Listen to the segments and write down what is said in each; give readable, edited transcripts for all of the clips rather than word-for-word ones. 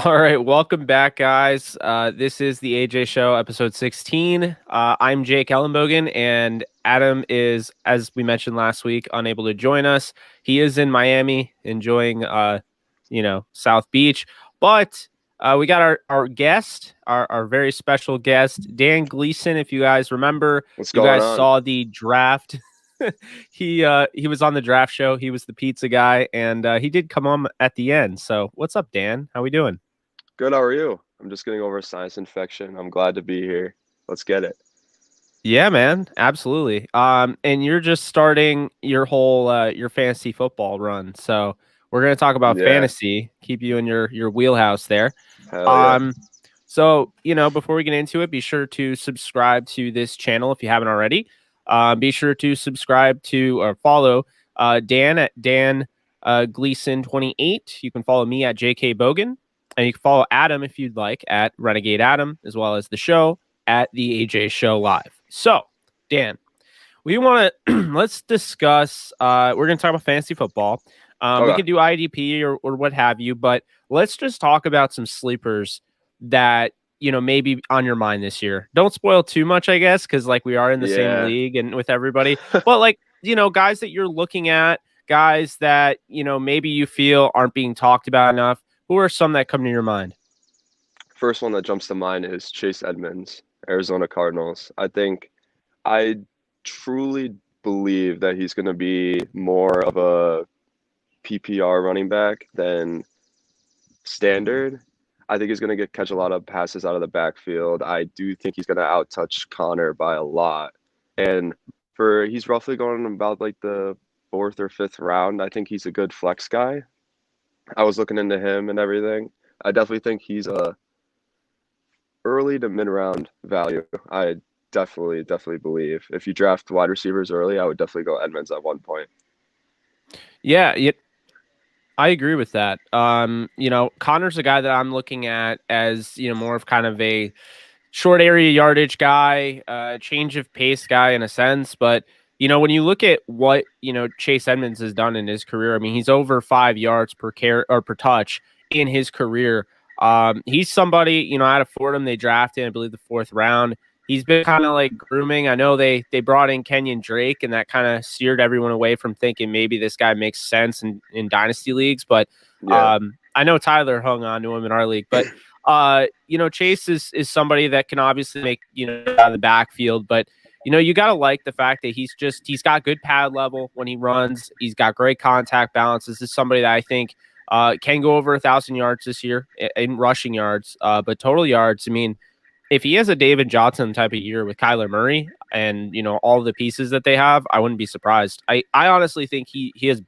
All right, welcome back, guys. This is the AJ Show, episode 16. I'm Jake Ellenbogen, and Adam is, as we mentioned last week, unable to join us. He is in Miami enjoying, South Beach. But we got our guest, our very special guest, Dan Gleason. If you guys remember, What's you going guys on? saw the draft. He was on the draft show. He was the pizza guy, and he did come on at the end. So, what's up, Dan? How we doing? Good, how are you? I'm just getting over a sinus infection. I'm glad to be here. Let's get it. Yeah, man, absolutely. And you're just starting your whole your fantasy football run. So we're gonna talk about Yeah, fantasy, keep you in your wheelhouse there. hell yeah. Um, so before we get into it, be sure to subscribe to this channel if you haven't already. Be sure to subscribe to or follow Dan at Dan Gleason 28. You can follow me at JK Bogan, and you can follow Adam if you'd like at Renegade Adam, as well as the show at the AJ Show Live. So, Dan, we want to let's discuss. We're going to talk about fantasy football. We Okay. could do IDP or what have you, but let's just talk about some sleepers that maybe on your mind this year. Don't spoil too much, I guess, because like we are in the same Yeah. league and with everybody. But like guys that you're looking at, guys that maybe you feel aren't being talked about enough. Who are some that come to your mind? First one that jumps to mind is Chase Edmonds, Arizona Cardinals. I truly believe that he's going to be more of a PPR running back than standard. I think he's going to catch a lot of passes out of the backfield. I do think he's going to outtouch Connor by a lot. And he's roughly going about like the fourth or fifth round. I think he's a good flex guy. I was looking into him and everything. I definitely think he's a early to mid round value. I definitely believe if you draft wide receivers early, I would definitely go Edmonds at one point. Yeah, I agree with that. Connor's a guy that I'm looking at as, more of kind of a short area yardage guy, change of pace guy in a sense. But, when you look at what, Chase Edmonds has done in his career, I mean, he's over 5 yards per or per touch in his career. He's somebody, out of Fordham, they drafted, I believe, the fourth round. He's been kind of like grooming. I know they brought in Kenyon Drake, and that kind of steered everyone away from thinking maybe this guy makes sense in dynasty leagues. But Yeah. I know Tyler hung on to him in our league. But Chase is somebody that can obviously make out of the backfield, but you got to like the fact that he's got good pad level when he runs. He's got great contact balance. This is somebody that I think can go over 1,000 yards this year in rushing yards, but total yards. I mean, if he has a David Johnson type of year with Kyler Murray and all the pieces that they have, I wouldn't be surprised. I honestly think he has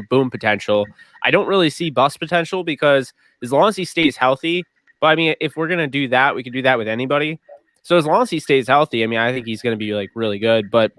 boom potential. I don't really see bust potential because as long as he stays healthy. But I mean, if we're gonna do that, we could do that with anybody. So as long as he stays healthy, I mean, I think he's gonna be like really good. But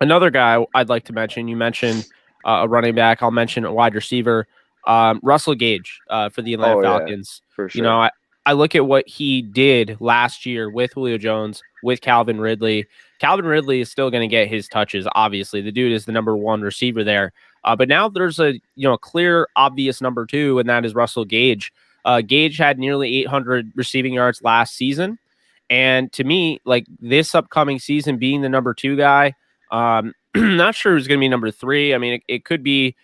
another guy I'd like to mention, you mentioned a running back. I'll mention a wide receiver, Russell Gage for the Atlanta Oh yeah, Falcons. for You know, sure. I look at what he did last year with Julio Jones, with Calvin Ridley. Calvin Ridley is still going to get his touches. Obviously, the dude is the number one receiver there. But now there's a clear, obvious number two, and that is Russell Gage. Gage had nearly 800 receiving yards last season, and to me, like this upcoming season, being the number two guy, not sure who's going to be number three. I mean, it could be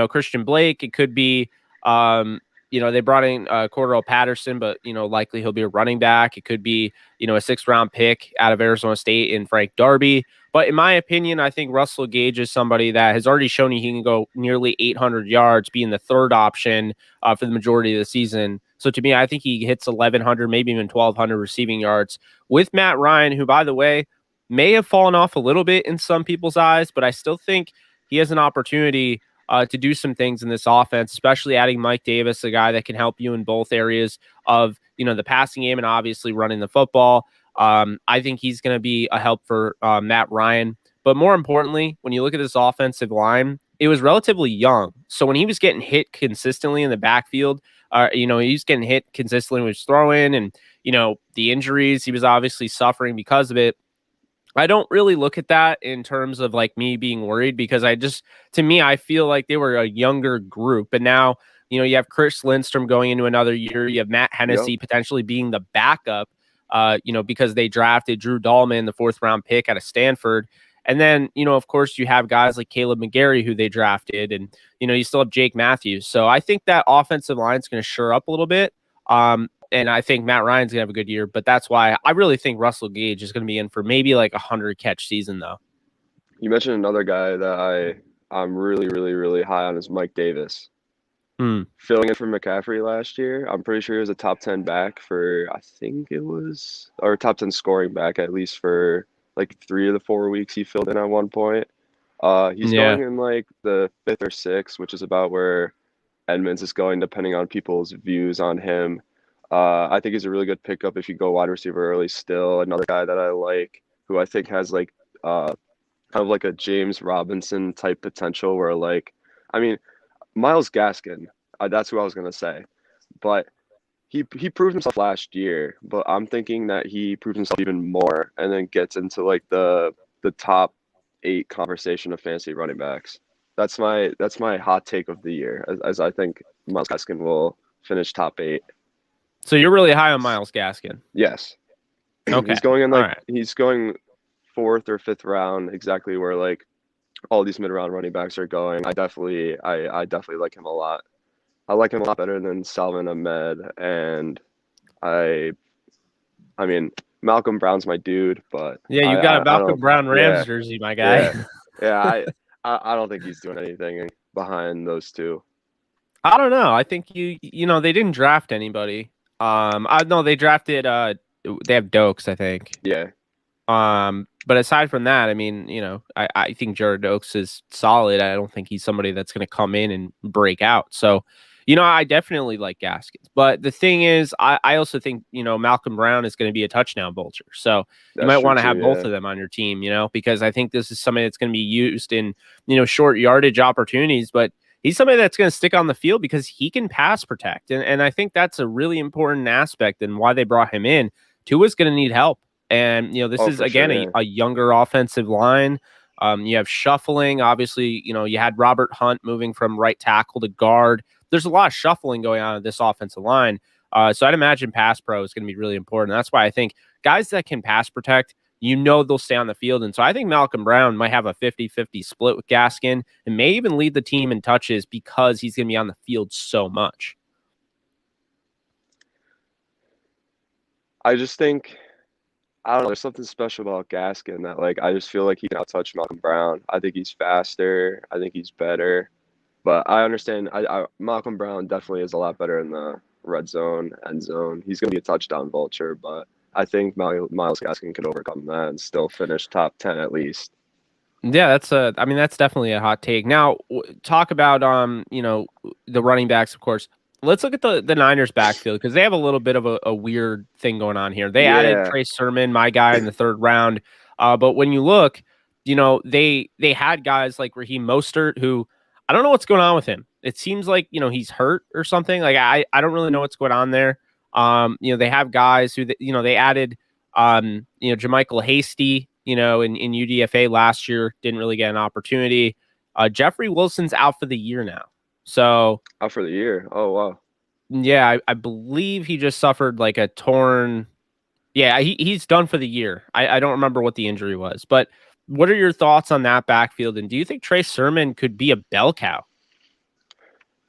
Christian Blake. It could be they brought in Cordell Patterson, but likely he'll be a running back. It could be a sixth-round pick out of Arizona State in Frank Darby. But in my opinion, I think Russell Gage is somebody that has already shown he can go nearly 800 yards, being the third option for the majority of the season. So to me, I think he hits 1,100, maybe even 1,200 receiving yards with Matt Ryan, who, by the way, may have fallen off a little bit in some people's eyes, but I still think he has an opportunity to do some things in this offense, especially adding Mike Davis, a guy that can help you in both areas of the passing game and obviously running the football. I think he's going to be a help for Matt Ryan. But more importantly, when you look at this offensive line, it was relatively young. So when he was getting hit consistently in the backfield, he was getting hit consistently when he was throwing, and the injuries, he was obviously suffering because of it. I don't really look at that in terms of like me being worried because to me, I feel like they were a younger group. And now, You have Chris Lindstrom going into another year. You have Matt Hennessy potentially being the backup, because they drafted Drew Dahlman, the 4th-round pick out of Stanford. And then, of course, you have guys like Caleb McGarry, who they drafted, and, you still have Jake Matthews. So I think that offensive line is going to shore up a little bit. And I think Matt Ryan's going to have a good year, but that's why I really think Russell Gage is going to be in for maybe like 100-catch season, though. You mentioned another guy that I'm really, really, really high on is Mike Davis. Filling in for McCaffrey last year. I'm pretty sure he was a top 10 back for, I think it was, or top 10 scoring back at least for like 3 of the 4 weeks he filled in at one point. He's going in like the 5th or 6th, which is about where Edmonds is going, depending on people's views on him. I think he's a really good pickup if you go wide receiver early still. Another guy that I like, who I think has like kind of like a James Robinson type potential, where like, I mean, Myles Gaskin, that's who I was going to say. But he proved himself last year, but I'm thinking that he proves himself even more and then gets into like the top 8 conversation of fantasy running backs. That's my hot take of the year, as I think Myles Gaskin will finish top 8. So you're really high on Myles Gaskin? Yes. Okay. He's going in like right. He's going 4th or 5th round, exactly where like all these mid-round running backs are going. I definitely like him a lot. I like him a lot better than Salvin Ahmed, and I mean Malcolm Brown's my dude, but yeah, you got a I Malcolm don't. Brown Rams Yeah, jersey, my guy. yeah. I don't think he's doing anything behind those two. I don't know. I think they didn't draft anybody. I know they drafted. They have Dokes, I think. Yeah. But aside from that, I mean, I think Jared Dokes is solid. I don't think he's somebody that's going to come in and break out. So, I definitely like Gaskins. But the thing is, I also think, Malcolm Brown is going to be a touchdown vulture. So you might want to have both of them on your team, because I think this is somebody that's going to be used in, short yardage opportunities. But he's somebody that's going to stick on the field because he can pass protect. And I think that's a really important aspect and why they brought him in. Tua's going to need help. And, this is, again, a younger offensive line. You have shuffling. Obviously, you had Robert Hunt moving from right tackle to guard. There's a lot of shuffling going on in this offensive line. So I'd imagine pass pro is going to be really important. That's why I think guys that can pass protect, they'll stay on the field. And so I think Malcolm Brown might have a 50-50 split with Gaskin and may even lead the team in touches because he's going to be on the field so much. I just think, I don't know, there's something special about Gaskin that, like, I just feel like he can outtouch Malcolm Brown. I think he's faster. I think he's better. But I understand, Malcolm Brown definitely is a lot better in the red zone, end zone. He's going to be a touchdown vulture, but I think Myles Gaskin could overcome that and still finish top 10 at least. Yeah, that's definitely a hot take. Now, talk about the running backs, of course. Let's look at the Niners backfield because they have a little bit of a weird thing going on here. They added Trey Sermon, my guy, in the 3rd round. But when you look, they had guys like Raheem Mostert, who I don't know what's going on with him. It seems like, he's hurt or something. Like I don't really know what's going on there. They have guys who, they added, Jermichael Hasty, in UDFA last year, didn't really get an opportunity. Jeffrey Wilson's out for the year now. So out for the year. Oh, wow. Yeah, I believe he just suffered like a torn. Yeah, he's done for the year. I don't remember what the injury was, but what are your thoughts on that backfield? And do you think Trey Sermon could be a bell cow?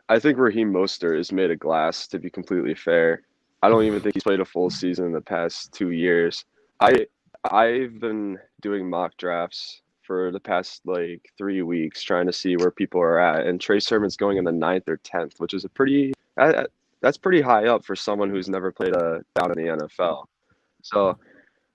I think Raheem Mostert is made of glass, to be completely fair. I don't even think he's played a full season in the past 2 years. I've been doing mock drafts for the past like 3 weeks, trying to see where people are at, and Trey Sermon's going in the 9th or 10th, which is that's pretty high up for someone who's never played down in the NFL. So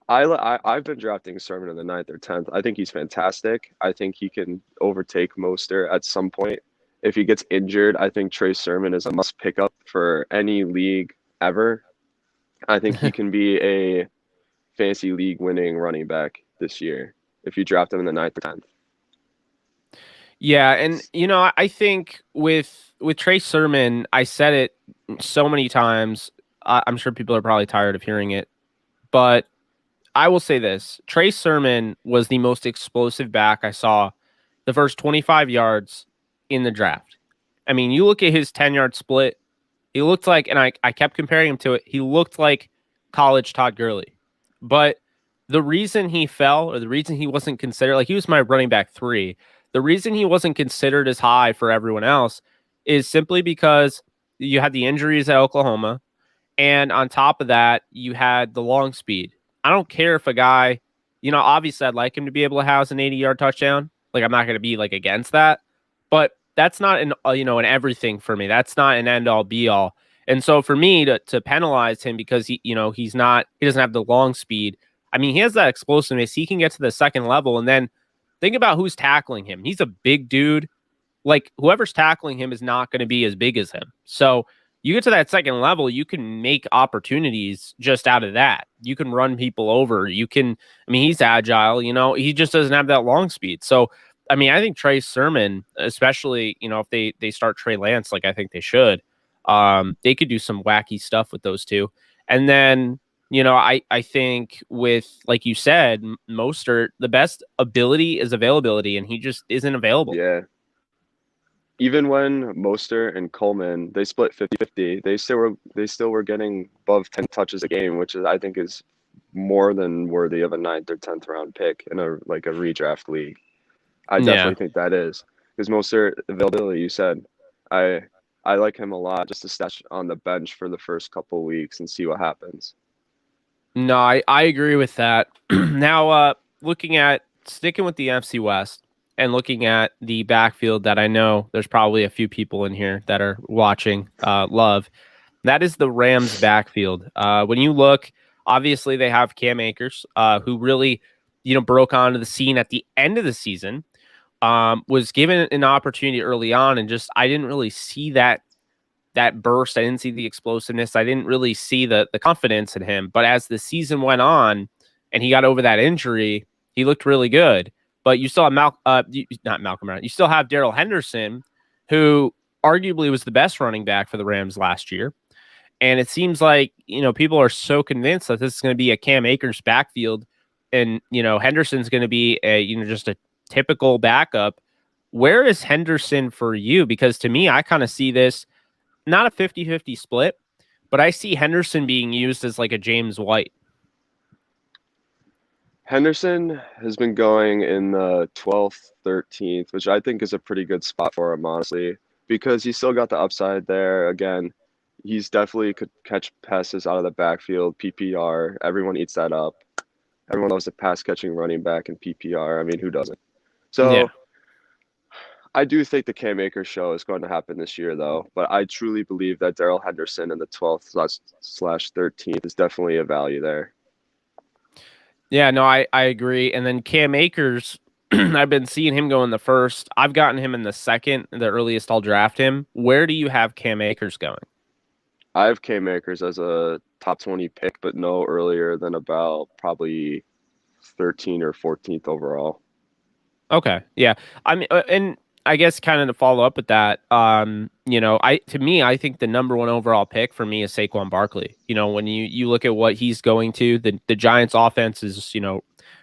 I've been drafting Sermon in the 9th or 10th. I think he's fantastic. I think he can overtake Mostert at some point. If he gets injured, I think Trey Sermon is a must pick up for any league ever. I think he can be a fantasy league winning running back this year if you draft him in the 9th or 10th. Yeah, and I think with Trey Sermon, I said it so many times. I'm sure people are probably tired of hearing it, but I will say this: Trey Sermon was the most explosive back I saw the first 25 yards in the draft. I mean, you look at his 10-yard split, he looked like, and I kept comparing him to it, he looked like college Todd Gurley. But the reason he fell, or the reason he wasn't considered, like he was my running back 3, the reason he wasn't considered as high for everyone else is simply because you had the injuries at Oklahoma. And on top of that, you had the long speed. I don't care if a guy, obviously I'd like him to be able to house an 80-yard touchdown. Like I'm not going to be like against that, but that's not an everything for me. That's not an end all be all. And so for me to penalize him because he doesn't have the long speed. I mean, he has that explosiveness. He can get to the second level, and then think about who's tackling him. He's a big dude. Like whoever's tackling him is not going to be as big as him. So you get to that second level, you can make opportunities just out of that. You can run people over. He's agile, he just doesn't have that long speed. So, I mean, I think Trey Sermon, especially, if they start Trey Lance, like I think they should, they could do some wacky stuff with those two. And then, I think with, like you said, Mostert, the best ability is availability, and he just isn't available. Yeah. Even when Mostert and Coleman, they split 50-50, they still were getting above 10 touches a game, which I think is more than worthy of a 9th or 10th round pick in a redraft league. I definitely think that is, because Mostert availability, you said, I like him a lot, just to stash on the bench for the first couple weeks and see what happens. No, I agree with that. Now, sticking with the NFC West and looking at the backfield that I know there's probably a few people in here that are watching love. That is the Rams backfield. When you look, obviously they have Cam Akers, who really, broke onto the scene at the end of the season, was given an opportunity early on, and just I didn't really see that burst. I didn't see the explosiveness. I didn't really see the confidence in him. But as the season went on and he got over that injury, he looked really good. But you still have not Malcolm Brown. You still have Darrell Henderson, who arguably was the best running back for the Rams last year. And it seems like, people are so convinced that this is going to be a Cam Akers backfield, and, Henderson's going to be just a typical backup. Where is Henderson for you? Because to me, I kind of see this not a 50-50 split, but I see Henderson being used as like a James White. Henderson has been going in the 12th, 13th, which I think is a pretty good spot for him, honestly, because he's still got the upside there. Again, he's definitely could catch passes out of the backfield, PPR. Everyone eats that up. Everyone loves a pass-catching running back in PPR. I mean, who doesn't? So Yeah. I do think the Cam Akers show is going to happen this year, though. But I truly believe that Darrell Henderson in the 12th/13th is definitely a value there. Yeah, no, I agree. And then Cam Akers, I've been seeing him go in the first. I've gotten him in the second, the earliest I'll draft him. Where do you have Cam Akers going? I have Cam Akers as a top 20 pick, but no earlier than about probably 13th or 14th overall. Okay. Yeah. I mean, and I guess kind of to follow up with that, I think the number one overall pick for me is Saquon Barkley. When you look at what he's going to, the Giants offense is,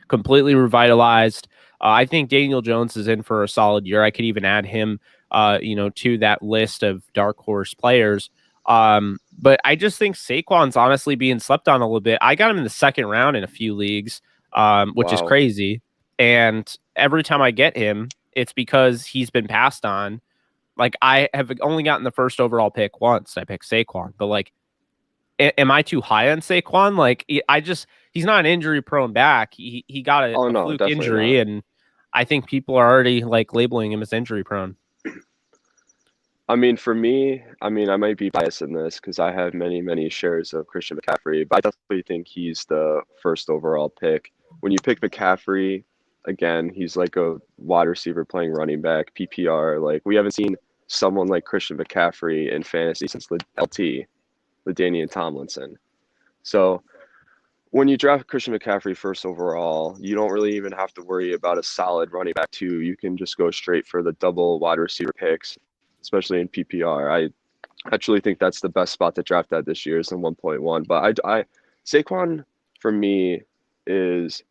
completely revitalized. I think Daniel Jones is in for a solid year. I could even add him, to that list of dark horse players. But I just think Saquon's honestly being slept on a little bit. I got him in the second round in a few leagues, which is crazy. And every time I get him, it's because he's been passed on. Like I have only gotten the first overall pick once. I picked Saquon, but like, am I too high on Saquon? Like he's not an injury prone back. He got a fluke injury, not. and I think people are already like labeling him as injury prone. I mean, for me, I might be biased in this because I have many, many shares of Christian McCaffrey, but I definitely think he's the first overall pick. When you pick McCaffrey, again, he's like a wide receiver playing running back, PPR. Like, we haven't seen someone like Christian McCaffrey in fantasy since LT, LaDainian Tomlinson. So when you draft Christian McCaffrey first overall, you don't really even have to worry about a solid running back two. You can just go straight for the double wide receiver picks, especially in PPR. I actually think that's the best spot to draft at this year is in 1.1. But Saquon for me is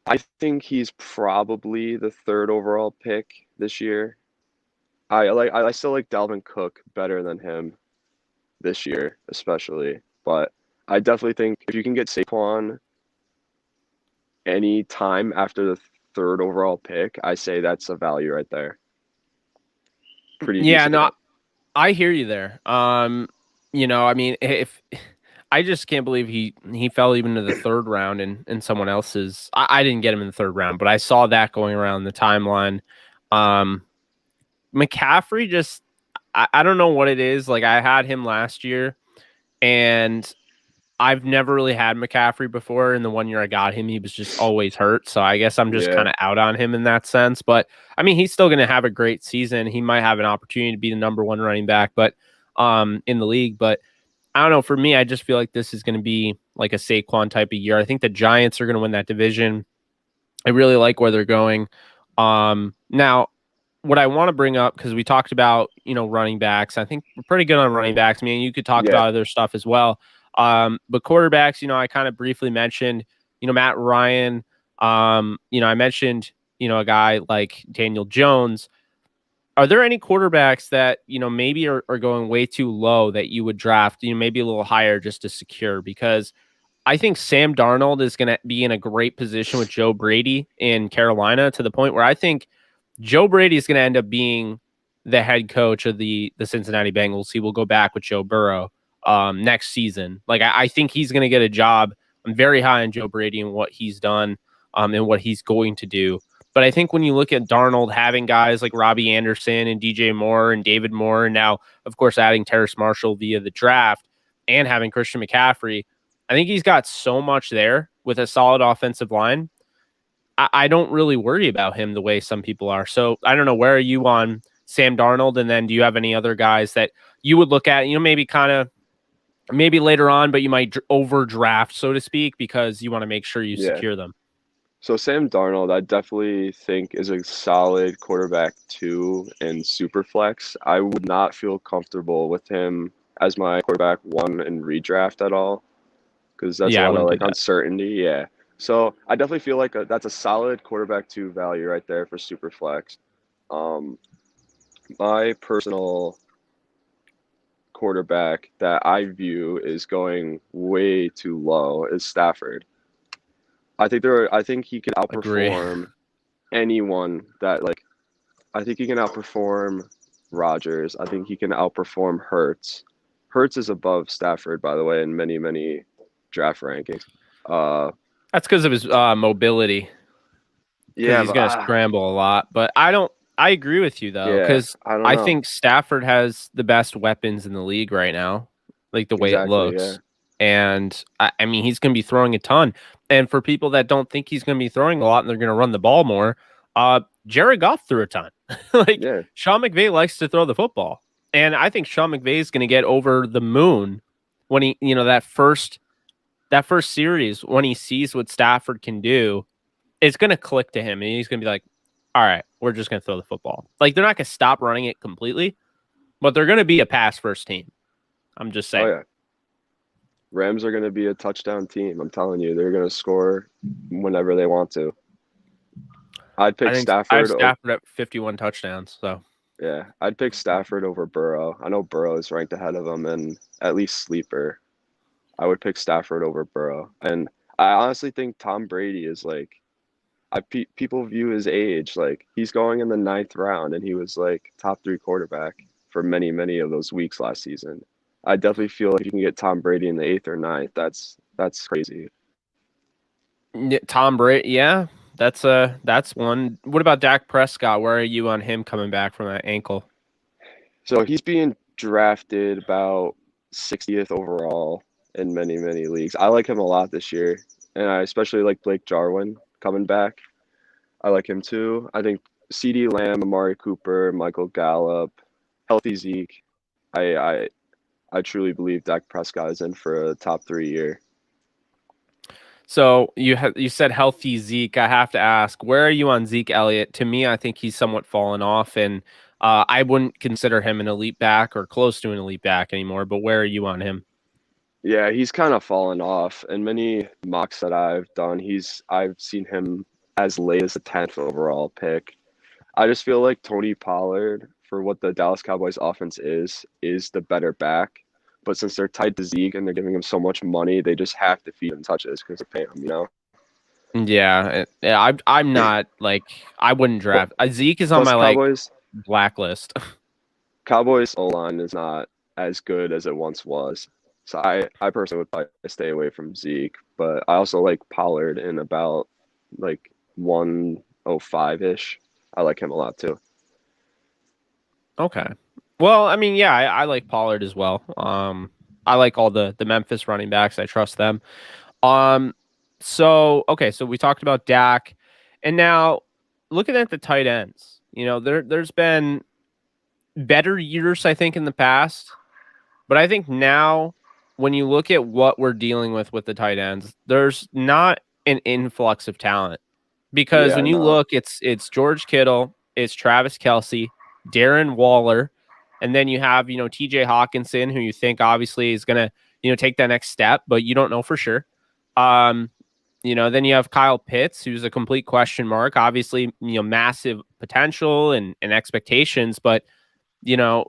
I think he's probably the third overall pick this year. I still like Dalvin Cook better than him this year, especially. But I definitely think if you can get Saquon any time after the third overall pick, I say that's a value right there. Pretty Yeah, decent. no, I hear you there. I mean, if I just can't believe he fell even to the third round and someone else's. I didn't get him in the third round, but I saw that going around the timeline. Um, McCaffrey just I don't know what it is. Like I had him last year, and I've never really had McCaffrey before. And the 1 year I got him, he was just always hurt. So I guess I'm just Yeah. kind of out on him in that sense. But I mean, he's still going to have a great season. He might have an opportunity to be the number one running back, but in the league. But I don't know. For me, I just feel like this is going to be like a Saquon type of year. I think the Giants are going to win that division. I really like where they're going. Now, what I want to bring up, because we talked about, running backs. I think we're pretty good on running backs. I mean, you could talk Yeah. about other stuff as well. But quarterbacks, I kind of briefly mentioned, Matt Ryan. I mentioned, a guy like Daniel Jones. Are there any quarterbacks that, maybe are going way too low that you would draft, maybe a little higher just to secure? Because I think Sam Darnold is going to be in a great position with Joe Brady in Carolina, to the point where I think Joe Brady is going to end up being the head coach of the Cincinnati Bengals. He will go back with Joe Burrow next season. Like I think he's going to get a job. I'm very high on Joe Brady and what he's done and what he's going to do. But I think when you look at Darnold having guys like Robbie Anderson and DJ Moore and David Moore, and now, of course, adding Terrace Marshall via the draft and having Christian McCaffrey, I think he's got so much there with a solid offensive line. I don't really worry about him the way some people are. So I don't know, where are you on Sam Darnold? And then do you have any other guys that you would look at, maybe later on, but you might overdraft, so to speak, because you want to make sure you Yeah. secure them? So Sam Darnold, I definitely think is a solid quarterback 2 in Superflex. I would not feel comfortable with him as my quarterback 1 in redraft at all, because that's a Yeah, I lot of wouldn't do like that. uncertainty. Yeah. So I definitely feel like that's a solid quarterback 2 value right there for Superflex. My personal quarterback that I view is going way too low is Stafford. I think he can Agree. outperform anyone that like I think he can outperform Rodgers. I think he can outperform Hurts. Hurts is above Stafford, by the way, in many, many draft rankings. That's because of his mobility, because Yeah, he's but going to scramble a lot. But I agree with you, though, yeah, because I don't I know. think Stafford has the best weapons in the league right now, like the way it Exactly, yeah. looks. And I mean, he's going to be throwing a ton. And for people that don't think he's going to be throwing a lot and they're going to run the ball more, Jared Goff threw a ton. Like Yeah. Sean McVay likes to throw the football. And I think Sean McVay is going to get over the moon when he, that first series, when he sees what Stafford can do. It's going to click to him and he's going to be like, all right, we're just going to throw the football. Like they're not going to stop running it completely, but they're going to be a pass first team. I'm just Oh saying. yeah. Rams are going to be a touchdown team. I'm telling you, they're going to score whenever they want to. I'd I pick think I have Stafford. Stafford at 51 touchdowns. So Yeah, I'd pick Stafford over Burrow. I know Burrow is ranked ahead of him and at least sleeper. I would pick Stafford over Burrow. And I honestly think Tom Brady is like, people view his age like he's going in the 9th round, and he was like top 3 quarterback for many, many of those weeks last season. I definitely feel like you can get Tom Brady in the 8th or 9th. That's crazy. Tom Brady, yeah, that's one. What about Dak Prescott? Where are you on him coming back from that ankle? So he's being drafted about 60th overall in many, many leagues. I like him a lot this year, and I especially like Blake Jarwin coming back. I like him too. I think CD Lamb, Amari Cooper, Michael Gallup, healthy Zeke. I I, I truly believe Dak Prescott is in for a top 3 year. So you said healthy Zeke. I have to ask, where are you on Zeke Elliott? To me, I think he's somewhat fallen off, and I wouldn't consider him an elite back or close to an elite back anymore. But where are you on him? Yeah, he's kind of fallen off. In many mocks that I've done, I've seen him as late as the 10th overall pick. I just feel like Tony Pollard, for what the Dallas Cowboys offense is the better back. But since they're tied to Zeke and they're giving him so much money, they just have to feed him touches because they're paying him, you know? Yeah, I'm not like I wouldn't draft. Zeke is on Plus, my like blacklist. Cowboys O-line is not as good as it once was. So I personally would probably stay away from Zeke, but I also like Pollard in about like 105-ish. I like him a lot too. Okay. Well, I mean, yeah, I like Pollard as well. I like all the Memphis running backs. I trust them. So okay, so we talked about Dak, and now looking at the tight ends, there's been better years, I think, in the past, but I think now when you look at what we're dealing with the tight ends, there's not an influx of talent because Yeah, when you no. look, it's George Kittle, it's Travis Kelce, Darren Waller, and then you have T.J. Hawkinson, who you think obviously is gonna take that next step, but you don't know for sure. Then you have Kyle Pitts, who's a complete question mark. Obviously, massive potential and expectations, but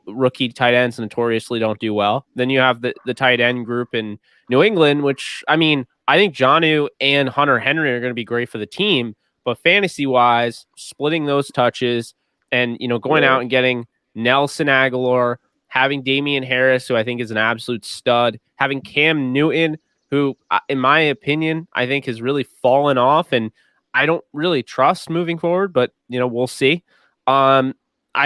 rookie tight ends notoriously don't do well. Then you have the tight end group in New England, which I mean, I think Jonnu and Hunter Henry are going to be great for the team, but fantasy wise, splitting those touches and going out and getting Nelson Aguilar, having Damian Harris, who I think is an absolute stud, having Cam Newton, who, in my opinion, I think has really fallen off, and I don't really trust moving forward, but we'll see. I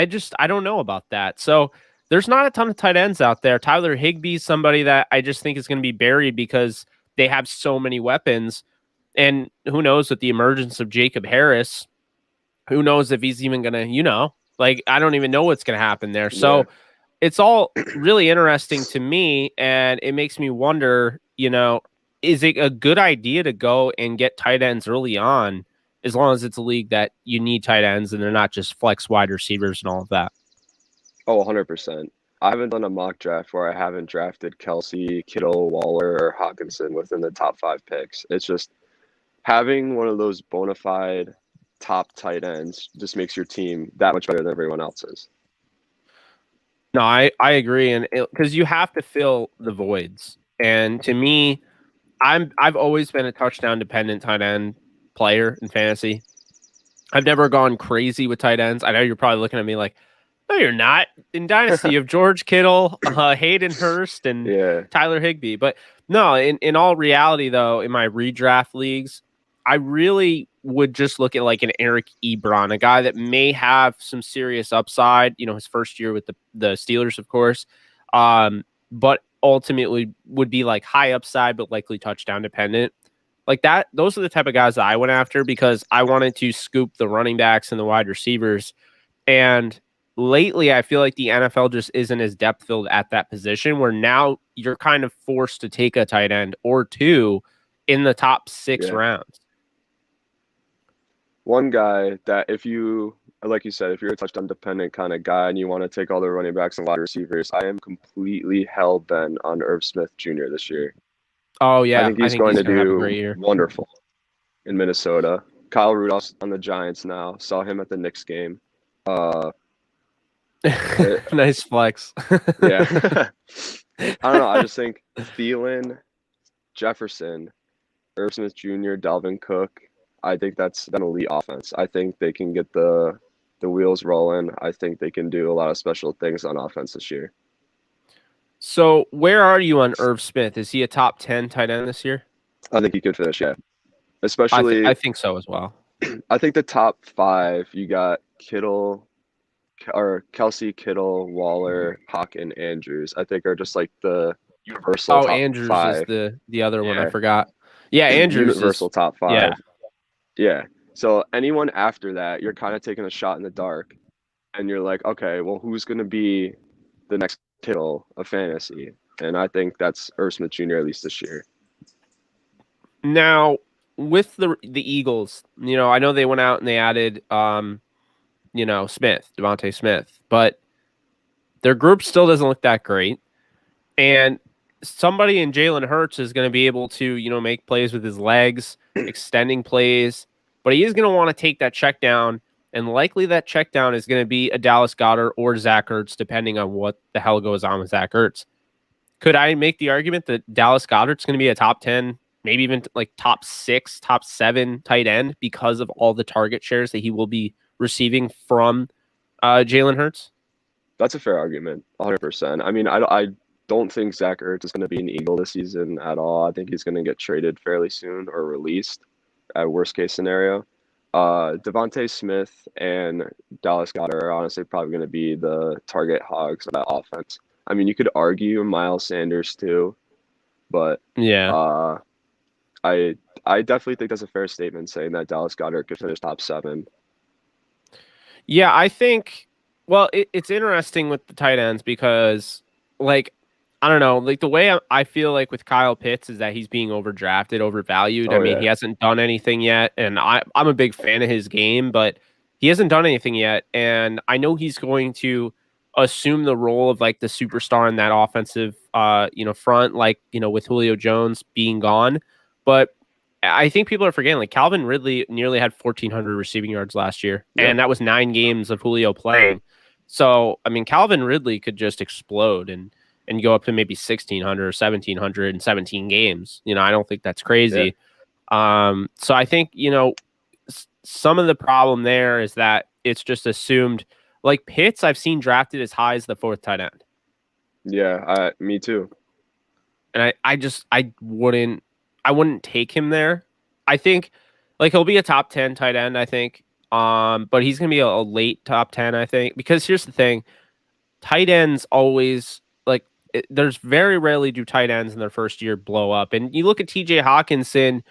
don't know about that. So there's not a ton of tight ends out there. Tyler Higbee is somebody that I just think is going to be buried because they have so many weapons. And who knows with the emergence of Jacob Harris, who knows if he's even going to, I don't even know what's going to happen there. So it's all really interesting to me. And it makes me wonder, is it a good idea to go and get tight ends early on, as long as it's a league that you need tight ends and they're not just flex wide receivers and all of that? Oh, 100%. I haven't done a mock draft where I haven't drafted Kelce, Kittle, Waller, or Hawkinson within the top 5 picks. It's just having one of those bona fide top tight ends just makes your team that much better than everyone else's. No, I agree. And because you have to fill the voids. And to me, I've always been a touchdown dependent tight end player in fantasy. I've never gone crazy with tight ends. I know you're probably looking at me like, no, you're not. In Dynasty, you have George Kittle, Hayden Hurst, and Tyler Higbee. But no, in all reality, though, in my redraft leagues, I really would just look at like an Eric Ebron, a guy that may have some serious upside, his first year with the Steelers, of course, but ultimately would be like high upside, but likely touchdown dependent. Like that, those are the type of guys that I went after because I wanted to scoop the running backs and the wide receivers. And lately, I feel like the NFL just isn't as depth filled at that position, where now you're kind of forced to take a tight end or two in the top 6 rounds. One guy that if you, like you said, if you're a touchdown dependent kind of guy and you want to take all the running backs and wide receivers, I am completely hell bent on Irv Smith Jr. this year. Oh yeah, I think he's going to have a great year. Wonderful in Minnesota. Kyle Rudolph's on the Giants now. Saw him at the Knicks game. Nice flex. Yeah. I don't know. I just think Thielen, Jefferson, Irv Smith Jr., Dalvin Cook, I think that's an elite offense. I think they can get the wheels rolling. I think they can do a lot of special things on offense this year. So where are you on Irv Smith? Is he a top 10 tight end this year? I think he could finish, yeah. Especially, I think so as well. I think the top 5, you got Kittle, or Kelce, Kittle, Waller, Hawk, and Andrews. I think are just like the universal top Andrews 5. Is the other one I forgot. Yeah, Andrews universal top 5. Yeah. Yeah. So anyone after that, you're kind of taking a shot in the dark, and you're like, okay, well, who's going to be the next Kittle of fantasy? And I think that's Irv Smith Jr. at least this year. Now, with the Eagles, I know they went out and they added, Devontae Smith, but their group still doesn't look that great. And somebody in Jalen Hurts is going to be able to, make plays with his legs, extending plays. but he is going to want to take that check down. And likely that check down is going to be a Dallas Goedert or Zach Ertz, depending on what the hell goes on with Zach Ertz. Could I make the argument that Dallas Goedert's going to be a top 10, maybe even like top 6, top 7 tight end because of all the target shares that he will be receiving from Jalen Hurts? That's a fair argument, 100%. I mean, I don't think Zach Ertz is going to be an Eagle this season at all. I think he's going to get traded fairly soon or released at worst case scenario. Devontae Smith and Dallas Goedert are honestly probably going to be the target hogs of that offense. I mean, you could argue Miles Sanders too, but Yeah. I definitely think that's a fair statement saying that Dallas Goedert could finish top 7. Yeah, I think, well, it's interesting with the tight ends because, like, I don't know, like the way I feel like with Kyle Pitts is that he's being overdrafted, overvalued. I Oh mean, yeah, he hasn't done anything yet, and I'm a big fan of his game, but he hasn't done anything yet. And I know he's going to assume the role of like the superstar in that offensive, front, like, with Julio Jones being gone. But I think people are forgetting, like Calvin Ridley nearly had 1,400 receiving yards last year, yeah, and that was 9 games of Julio playing. So, I mean, Calvin Ridley could just explode and go up to maybe 1,600 or 1,700 in 17 games. I don't think that's yeah, crazy. So I think, some of the problem there is that it's just assumed, like Pitts, I've seen drafted as high as the 4th tight end. yeah. Me too. And I wouldn't take him there. I think like he'll be a top 10 tight end, I think. But he's gonna be a late top 10, I think, because here's the thing. Tight ends always there's very rarely do tight ends in their first year blow up. And you look at TJ Hawkinson,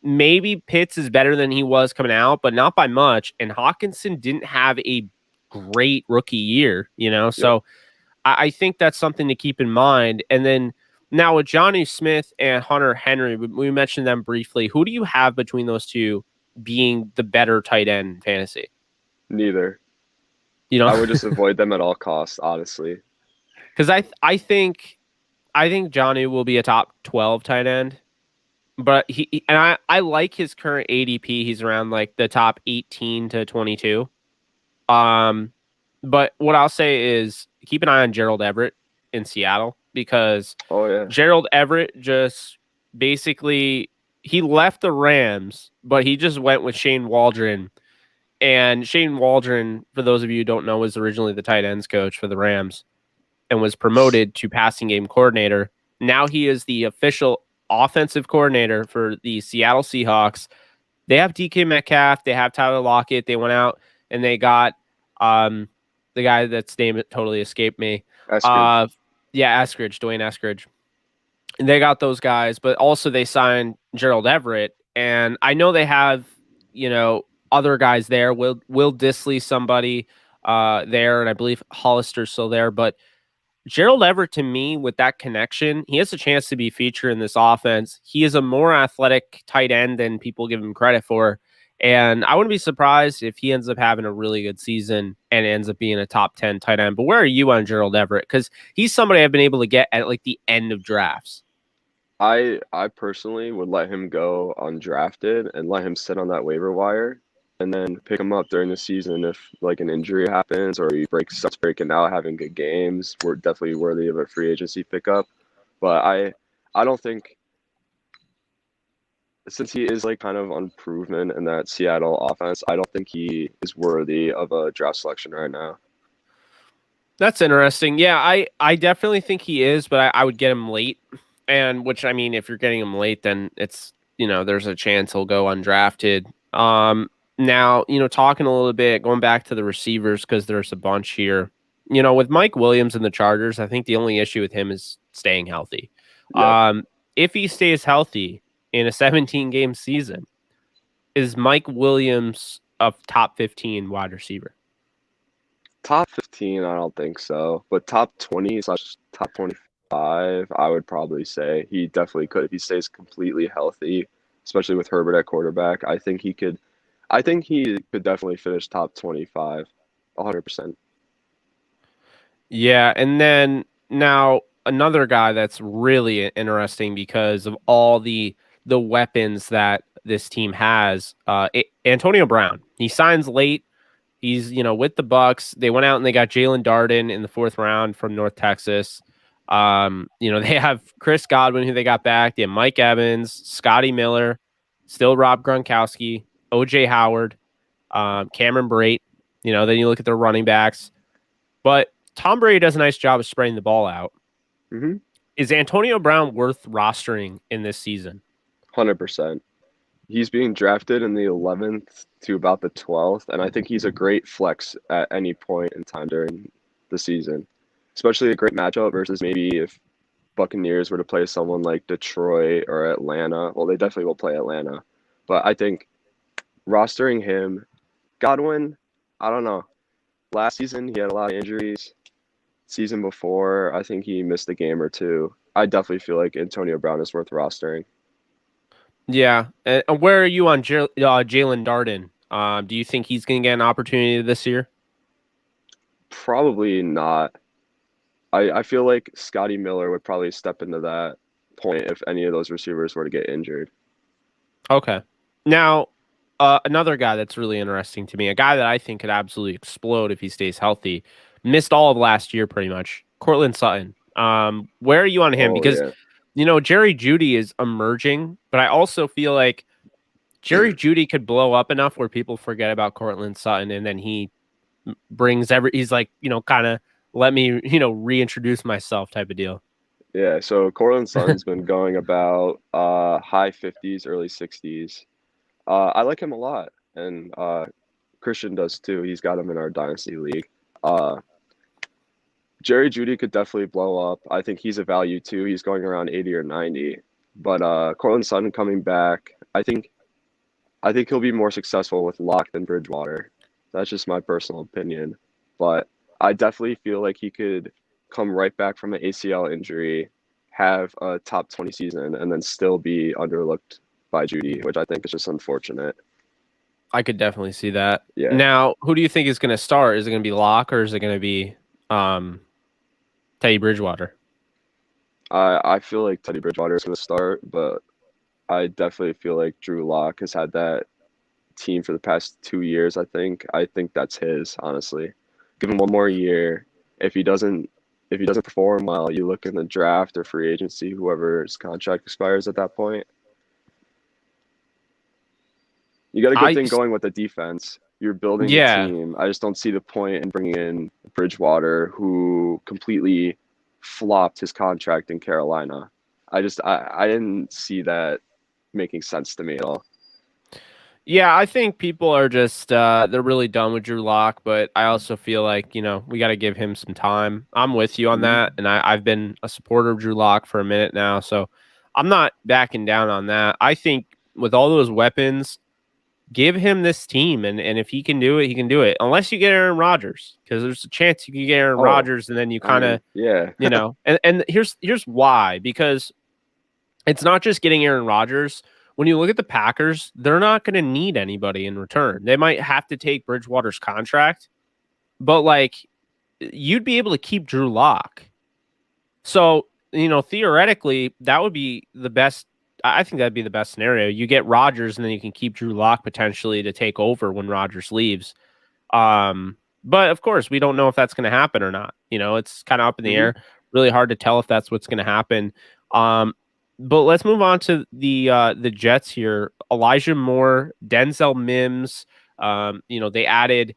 maybe Pitts is better than he was coming out, but not by much. And Hawkinson didn't have a great rookie year, Yep. so I think that's something to keep in mind. And then now with Johnny Smith and Hunter Henry, we mentioned them briefly. Who do you have between those two being the better tight end in fantasy? Neither. I would just avoid them at all costs, honestly. Because I think Johnny will be a top 12 tight end, but I like his current ADP. He's around like the top 18 to 22. But what I'll say is keep an eye on Gerald Everett in Seattle because Oh yeah, Gerald Everett just basically he left the Rams, but he just went with Shane Waldron. And Shane Waldron, for those of you who don't know, was originally the tight ends coach for the Rams and was promoted to passing game coordinator. Now he is the official offensive coordinator for the Seattle Seahawks. They have DK Metcalf, they have Tyler Lockett. They went out and they got the guy that's name totally escaped me. Eskridge. Eskridge, Dwayne Eskridge. And they got those guys, but also they signed Gerald Everett. And I know they have, other guys there. Will Disley, somebody there, and I believe Hollister's still there. But Gerald Everett, to me, with that connection, he has a chance to be featured in this offense. He is a more athletic tight end than people give him credit for. And I wouldn't be surprised if he ends up having a really good season and ends up being a top 10 tight end. But where are you on Gerald Everett? Because he's somebody I've been able to get at like the end of drafts. I personally would let him go undrafted and let him sit on that waiver wire and then pick him up during the season if like an injury happens or he starts breaking out, having good games. We're definitely worthy of a free agency pickup. But I don't think, since he is like kind of unproven in that Seattle offense, I don't think he is worthy of a draft selection right now. That's interesting. Yeah, I definitely think he is, but I would get him late. And which, I mean, if you're getting him late, then it's, there's a chance he'll go undrafted. Now, talking a little bit, going back to the receivers, because there's a bunch here. With Mike Williams and the Chargers, I think the only issue with him is staying healthy. Yep. If he stays healthy in a 17-game season, is Mike Williams a top 15 wide receiver? Top 15, I don't think so. But top 20/top 25, I would probably say he definitely could if he stays completely healthy, especially with Herbert at quarterback. I think he could definitely finish top 25, 100%. Yeah, and then now another guy that's really interesting because of all the weapons that this team has. Antonio Brown, he signs late. He's, with the Bucks. They went out and they got Jalen Darden in the 4th round from North Texas. They have Chris Godwin, who they got back. They have Mike Evans, Scotty Miller, still Rob Gronkowski, OJ Howard, Cameron Brate. Then you look at their running backs. But Tom Brady does a nice job of spreading the ball out. Mm-hmm. Is Antonio Brown worth rostering in this season? 100%. He's being drafted in the 11th to about the 12th, and I think he's a great flex at any point in time during the season, especially a great matchup versus maybe if Buccaneers were to play someone like Detroit or Atlanta. Well, they definitely will play Atlanta, but I think rostering him, Godwin, I don't know. Last season, he had a lot of injuries. Season before, I think he missed a game or two. I definitely feel like Antonio Brown is worth rostering. Yeah. And where are you on Jalen Darden? Do you think he's going to get an opportunity this year? Probably not. I feel like Scotty Miller would probably step into that point if any of those receivers were to get injured. Okay. Now, another guy that's really interesting to me, a guy that I think could absolutely explode if he stays healthy, missed all of last year pretty much, Courtland Sutton. Where are you on him? Oh, Because, yeah. Jerry Jeudy is emerging, but I also feel like Jerry Jeudy could blow up enough where people forget about Courtland Sutton, and then he he's like, kind of let me, reintroduce myself type of deal. Yeah, so Courtland Sutton's been going about high 50s, early 60s. I like him a lot, and Christian does too. He's got him in our Dynasty League. Jerry Jeudy could definitely blow up. I think he's a value too. He's going around 80 or 90. But Courtland Sutton coming back, I think he'll be more successful with Locke than Bridgewater. That's just my personal opinion. But I definitely feel like he could come right back from an ACL injury, have a top 20 season, and then still be underlooked by Jeudy, which I think is just unfortunate. I could definitely see that. Yeah. Now, who do you think is going to start? Is it going to be Locke or is it going to be Teddy Bridgewater? I feel like Teddy Bridgewater is going to start, but I definitely feel like Drew Lock has had that team for the past 2 years. I think that's his, honestly. Give him one more year. If he doesn't perform well, you look in the draft or free agency, whoever's contract expires at that point. You got a good thing going with the defense. You're building a team. I just don't see the point in bringing in Bridgewater, who completely flopped his contract in Carolina. I didn't see that making sense to me at all. Yeah, I think people are just they're really done with Drew Lock, but I also feel like, we got to give him some time. I'm with you on that, and I've been a supporter of Drew Lock for a minute now, so I'm not backing down on that. I think with all those weapons, give him this team, and if he can do it, he can do it. Unless you get Aaron Rodgers, because there's a chance you can get Aaron Rodgers, and then you kind of, and here's why, because it's not just getting Aaron Rodgers. When you look at the Packers, they're not going to need anybody in return. They might have to take Bridgewater's contract, but you'd be able to keep Drew Lock. So, theoretically, that would be the best. I think that'd be the best scenario. You get Rodgers, and then you can keep Drew Lock potentially to take over when Rodgers leaves. But of course, we don't know if that's going to happen or not. It's kind of up in the air. Really hard to tell if that's what's going to happen. But let's move on to the Jets here. Elijah Moore, Denzel Mims. They added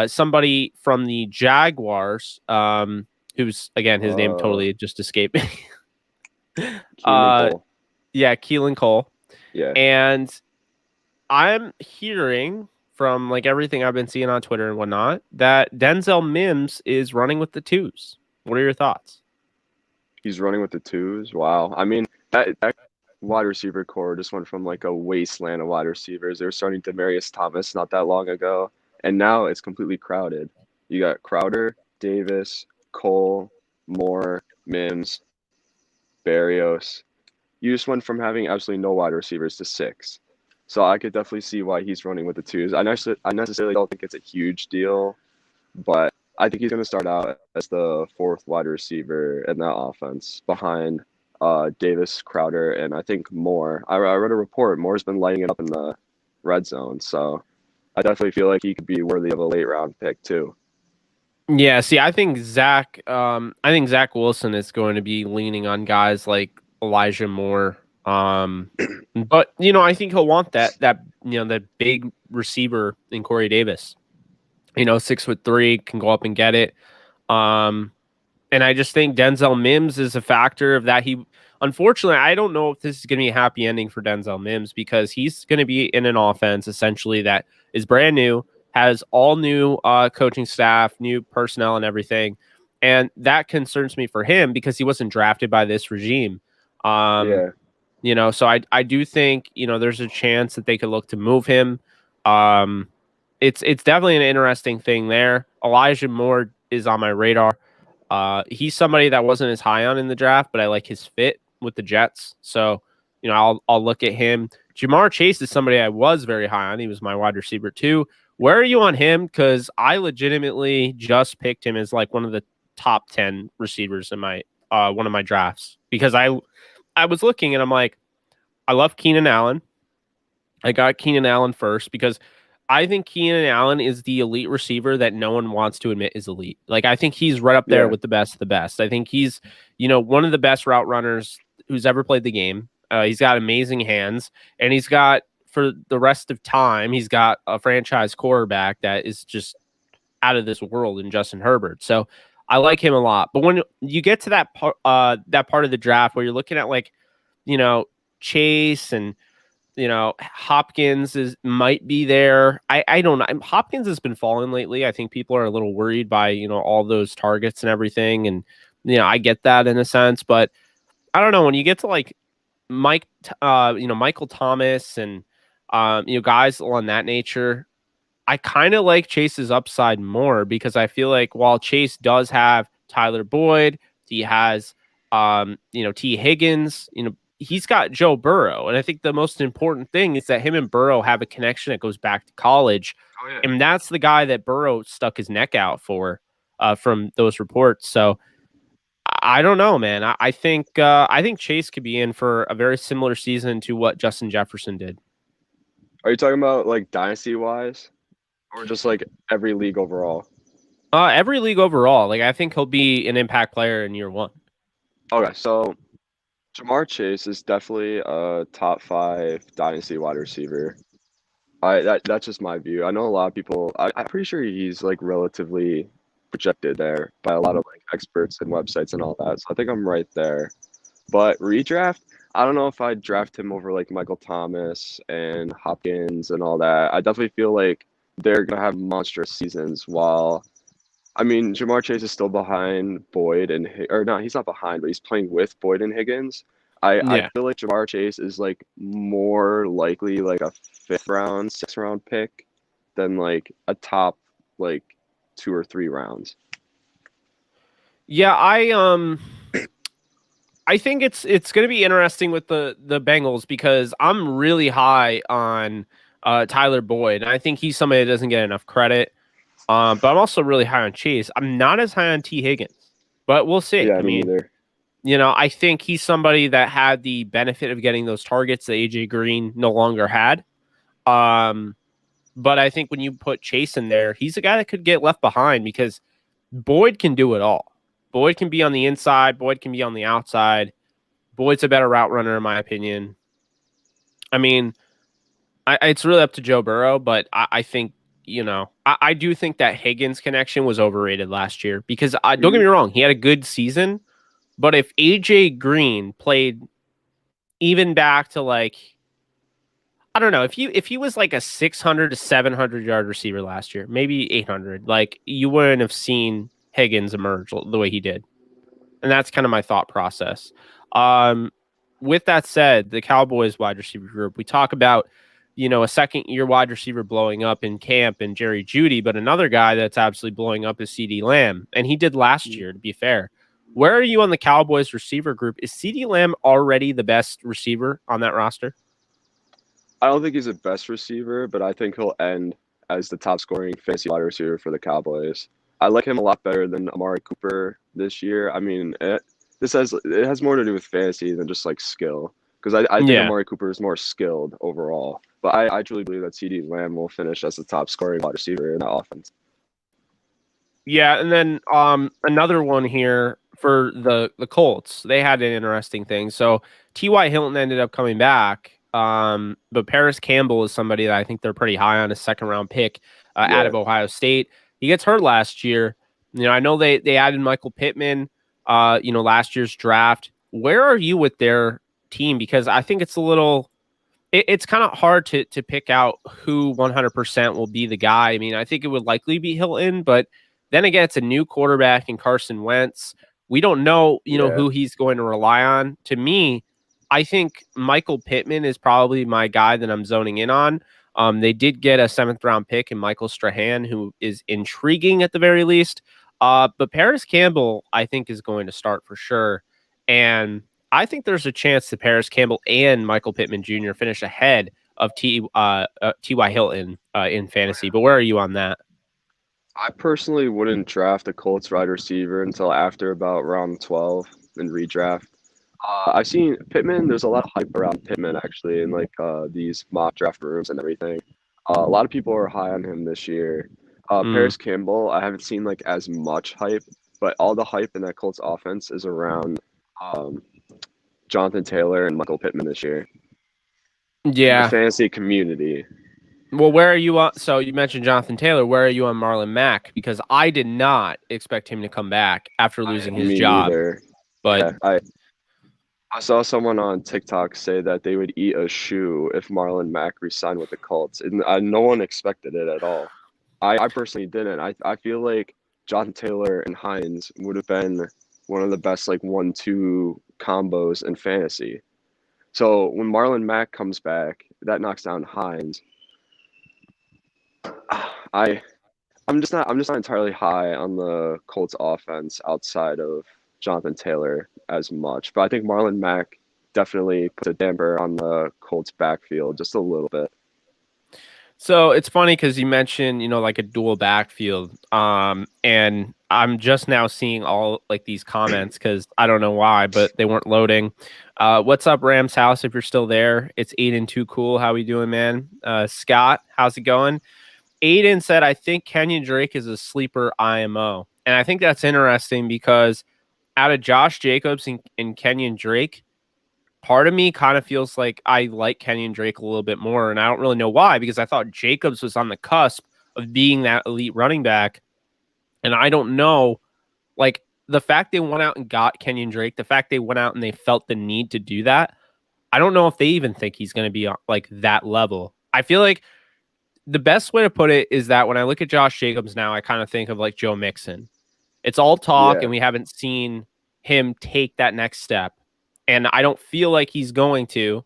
somebody from the Jaguars, who's, again, his name totally just escaped me. Yeah, Keelan Cole. Yeah. And I'm hearing from everything I've been seeing on Twitter and whatnot that Denzel Mims is running with the twos. What are your thoughts? He's running with the twos. Wow. I mean, that wide receiver core just went from a wasteland of wide receivers. They were starting Demaryius Thomas not that long ago, and now it's completely crowded. You got Crowder, Davis, Cole, Moore, Mims, Berrios. You just went from having absolutely no wide receivers to 6. So I could definitely see why he's running with the twos. I necessarily don't think it's a huge deal, but I think he's going to start out as the 4th wide receiver in that offense behind Davis, Crowder, and I think Moore. I read a report. Moore's been lighting it up in the red zone, so I definitely feel like he could be worthy of a late round pick too. Yeah, see, I think Zach Wilson is going to be leaning on guys like Elijah Moore. But I think he'll want that big receiver in Corey Davis. 6'3", can go up and get it. Um, and I just think Denzel Mims is a factor of that. Unfortunately, I don't know if this is going to be a happy ending for Denzel Mims because he's going to be in an offense essentially that is brand new, has all new coaching staff, new personnel, and everything. And that concerns me for him because he wasn't drafted by this regime. Um, Yeah, so I do think, there's a chance that they could look to move him. Um, it's definitely an interesting thing there. Elijah Moore is on my radar. He's somebody that wasn't as high on in the draft, but I like his fit with the Jets. So, I'll look at him. Jamar Chase is somebody I was very high on. He was my wide receiver too. Where are you on him? Because I legitimately just picked him as like one of the top 10 receivers in my one of my drafts because I was looking and I'm like, I love Keenan Allen. I got Keenan Allen first because I think Keenan Allen is the elite receiver that no one wants to admit is elite. Like I think he's right up there yeah. with the best of the best. I think he's, one of the best route runners who's ever played the game. He's got amazing hands, and he's got for the rest of time, he's got a franchise quarterback that is just out of this world in Justin Herbert. So I like him a lot. But when you get to that part of the draft where you're looking at like, you know, Chase and Hopkins might be there. I don't know. Hopkins has been falling lately. I think people are a little worried by, all those targets and everything. And, I get that in a sense, but I don't know. When you get to like Michael Thomas and, guys on that nature, I kind of like Chase's upside more because I feel like while Chase does have Tyler Boyd, he has, T. Higgins, he's got Joe Burrow. And I think the most important thing is that him and Burrow have a connection that goes back to college. Oh yeah. And that's the guy that Burrow stuck his neck out for from those reports. So I don't know, man. I think Chase could be in for a very similar season to what Justin Jefferson did. Are you talking about like dynasty wise, or just like every league overall? Every league overall. Like I think he'll be an impact player in year one. Okay, so Jamar Chase is definitely a top 5 dynasty wide receiver. That's just my view. I know a lot of people. I'm pretty sure he's like relatively projected there by a lot of like experts and websites and all that. So I think I'm right there. But redraft, I don't know if I'd draft him over like Michael Thomas and Hopkins and all that. I definitely feel like they're gonna have monstrous seasons. While I mean, Jamar Chase is still behind Boyd or no, he's not behind, but he's playing with Boyd and Higgins. I Yeah. feel like Jamar Chase is like more likely like a 5th round, 6th round pick than like a top like 2 or 3 rounds. Yeah, I think it's going to be interesting with the Bengals because I'm really high on Tyler Boyd, and I think he's somebody that doesn't get enough credit. But I'm also really high on Chase. I'm not as high on T. Higgins, but we'll see. Yeah, I me mean, neither. I think he's somebody that had the benefit of getting those targets that AJ Green no longer had. But I think when you put Chase in there, he's a guy that could get left behind because Boyd can do it all. Boyd can be on the inside. Boyd can be on the outside. Boyd's a better route runner, in my opinion. I mean, it's really up to Joe Burrow, but I think, I do think that Higgins connection was overrated last year because don't get me wrong, he had a good season, but if AJ Green played even back to like, I don't know, if he was like a 600 to 700 yard receiver last year, maybe 800, like you wouldn't have seen Higgins emerge the way he did. And that's kind of my thought process. Um, with that said, the Cowboys wide receiver group, we talk about, a second year wide receiver blowing up in camp and Jerry Jeudy, but another guy that's absolutely blowing up is CeeDee Lamb. And he did last year, to be fair. Where are you on the Cowboys receiver group? Is CeeDee Lamb already the best receiver on that roster? I don't think he's the best receiver, but I think he'll end as the top scoring fantasy wide receiver for the Cowboys. I like him a lot better than Amari Cooper this year. I mean, it has more to do with fantasy than just like skill. Because I think Yeah. Amari Cooper is more skilled overall. But I truly believe that CD Lamb will finish as the top scoring wide receiver in that offense. Yeah, and then another one here for the Colts. They had an interesting thing. So T.Y. Hilton ended up coming back. But Paris Campbell is somebody that I think they're pretty high on, a second round pick out Yeah. of Ohio State. He gets hurt last year. I know they added Michael Pittman last year's draft. Where are you with their team? Because I think it's a little it's kind of hard to pick out who 100% will be the guy. I mean, I think it would likely be Hilton, but then again, it's a new quarterback in Carson Wentz. We don't know, Yeah. who he's going to rely on. To me, I think Michael Pittman is probably my guy that I'm zoning in on. They did get a 7th-round pick in Michael Strahan, who is intriguing at the very least. But Paris Campbell, I think, is going to start for sure. And I think there's a chance that Paris Campbell and Michael Pittman Jr. finish ahead of T.Y. Hilton in fantasy. But where are you on that? I personally wouldn't draft a Colts wide receiver until after about round 12 in redraft. I've seen Pittman. There's a lot of hype around Pittman actually in like these mock draft rooms and everything. A lot of people are high on him this year. Mm, Paris Campbell, I haven't seen like as much hype, but all the hype in that Colts offense is around um, Jonathan Taylor and Michael Pittman this year. The yeah. fantasy community. Well, where are you on? So you mentioned Jonathan Taylor. Where are you on Marlon Mack? Because I did not expect him to come back after losing his Me job. neither. But Yeah, I saw someone on TikTok say that they would eat a shoe if Marlon Mack re-signed with the Colts, and no one expected it at all. I personally didn't. I feel like Jonathan Taylor and Hines would have been one of the best like 1-2 combos in fantasy. So when Marlon Mack comes back, that knocks down Hines. I I'm just not entirely high on the Colts offense outside of Jonathan Taylor as much, but I think Marlon Mack definitely puts a damper on the Colts backfield just a little bit. so it's funny because you mentioned, like a dual backfield. And I'm just now seeing all like these comments because I don't know why, but they weren't loading. What's up, Rams House? If you're still there, it's Aiden Too Cool. How we doing, man? Scott, how's it going? Aiden said, I think Kenyon Drake is a sleeper IMO. And I think that's interesting because out of Josh Jacobs and Kenyon Drake, part of me kind of feels like I like Kenyon Drake a little bit more. And I don't really know why, because I thought Jacobs was on the cusp of being that elite running back. And I don't know, like the fact they went out and got Kenyon Drake, the fact they went out and they felt the need to do that, I don't know if they even think he's going to be like that level. I feel like the best way to put it is that when I look at Josh Jacobs now, I kind of think of like Joe Mixon. It's all talk, Yeah, and we haven't seen him take that next step. And I don't feel like he's going to,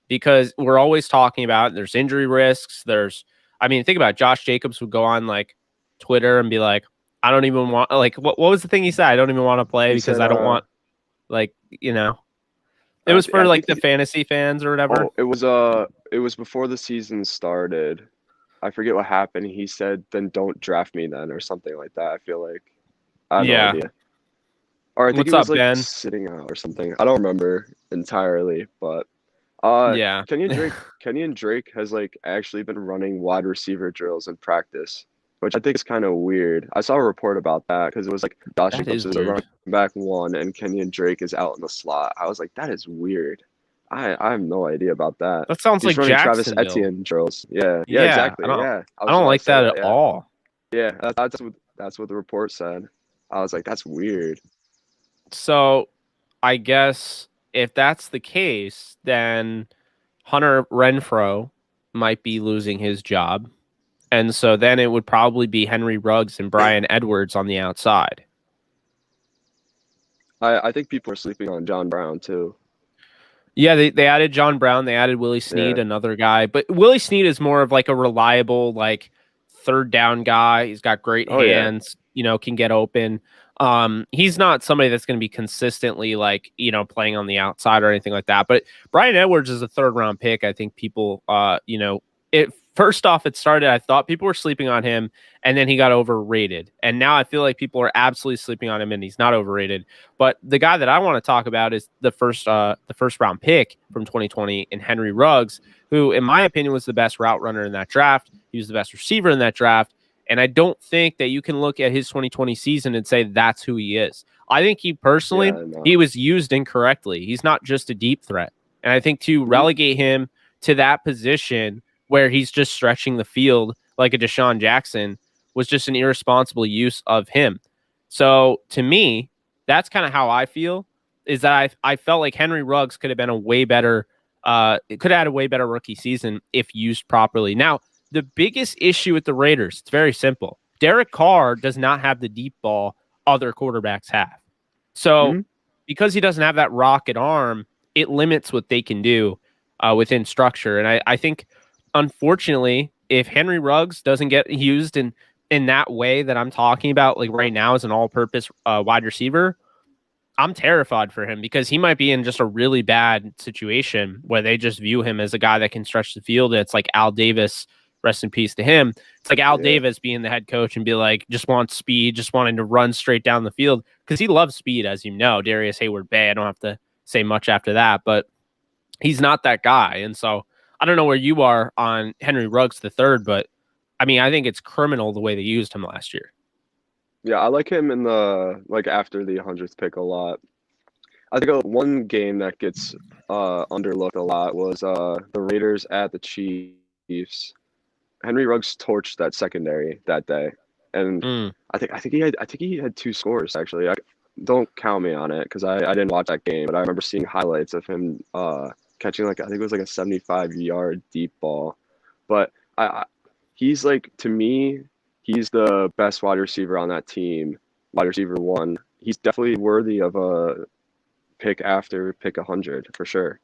because we're always talking about there's injury risks. I mean, think about it. Josh Jacobs would go on like Twitter and be like, I don't even want, like, what was the thing he said? I don't even want to play he because said. I don't want, like, it was for I like think the he. fantasy fans or whatever. Oh, it was before the season started. I forget what happened. He said, "Then don't draft me then," or something like that. I feel like I have no Yeah. idea. Or I think he What's was up, like Ben? sitting out or something. I don't remember entirely, but Yeah. Kenyon Drake has like actually been running wide receiver drills in practice, which I think is kind of weird. I saw a report about that because it was like Josh That Jacobs is is a weird. running back one and Kenyon Drake is out in the slot. I was like, that is weird. I have no idea about that. That sounds He's like running Travis Jacksonville. Etienne drills. Yeah, yeah, Yeah. exactly. Yeah, I I was don't about to like say that that. at Yeah, all. yeah, that's what the report said. I was like, that's weird. So I guess if that's the case, then Hunter Renfro might be losing his job. And so then it would probably be Henry Ruggs and Brian Edwards on the outside. I think people are sleeping on John Brown too. Yeah, they added John Brown, they added Willie Snead, Yeah. another guy. But Willie Snead is more of like a reliable, like third down guy. He's got great Oh yeah. hands, can get open. He's not somebody that's going to be consistently like, playing on the outside or anything like that. But Brian Edwards is a third round pick. I think people, it first off, it started, I thought people were sleeping on him, and then he got overrated. And now I feel like people are absolutely sleeping on him, and he's not overrated. But the guy that I want to talk about is the first round pick from 2020 in Henry Ruggs, who, in my opinion, was the best route runner in that draft. He was the best receiver in that draft. And I don't think that you can look at his 2020 season and say that's who he is. I think he No. was used incorrectly. He's not just a deep threat. And I think to relegate him to that position where he's just stretching the field like a Deshaun Jackson was just an irresponsible use of him. So to me, that's kind of how I feel, is that I felt like Henry Ruggs could have been a way better, it could have had a way better rookie season if used properly. Now, the biggest issue with the Raiders, it's very simple. Derek Carr does not have the deep ball other quarterbacks have. So because he doesn't have that rocket arm, it limits what they can do within structure. And I think, unfortunately, if Henry Ruggs doesn't get used in that way that I'm talking about, like right now as an all-purpose wide receiver, I'm terrified for him because he might be in just a really bad situation where they just view him as a guy that can stretch the field. It's like Al Davis, rest in peace to him. It's like Al Davis being the head coach and be like, just wants speed, just wanting to run straight down the field because he loves speed, as you know. Darius Hayward-Bay, I don't have to say much after that, but he's not that guy. And so I don't know where you are on Henry Ruggs the third, but I mean, I think it's criminal the way they used him last year. Yeah, I like him in the after the 100th pick a lot. I think one game that gets underlooked a lot was the Raiders at the Chiefs. Henry Ruggs torched that secondary that day, and I think he had 2 scores actually. Don't count me on it because I didn't watch that game, but I remember seeing highlights of him catching I think it was a 75-yard deep ball. But he's to me, he's the best wide receiver on that team, wide receiver 1. He's definitely worthy of a pick after pick 100 for sure.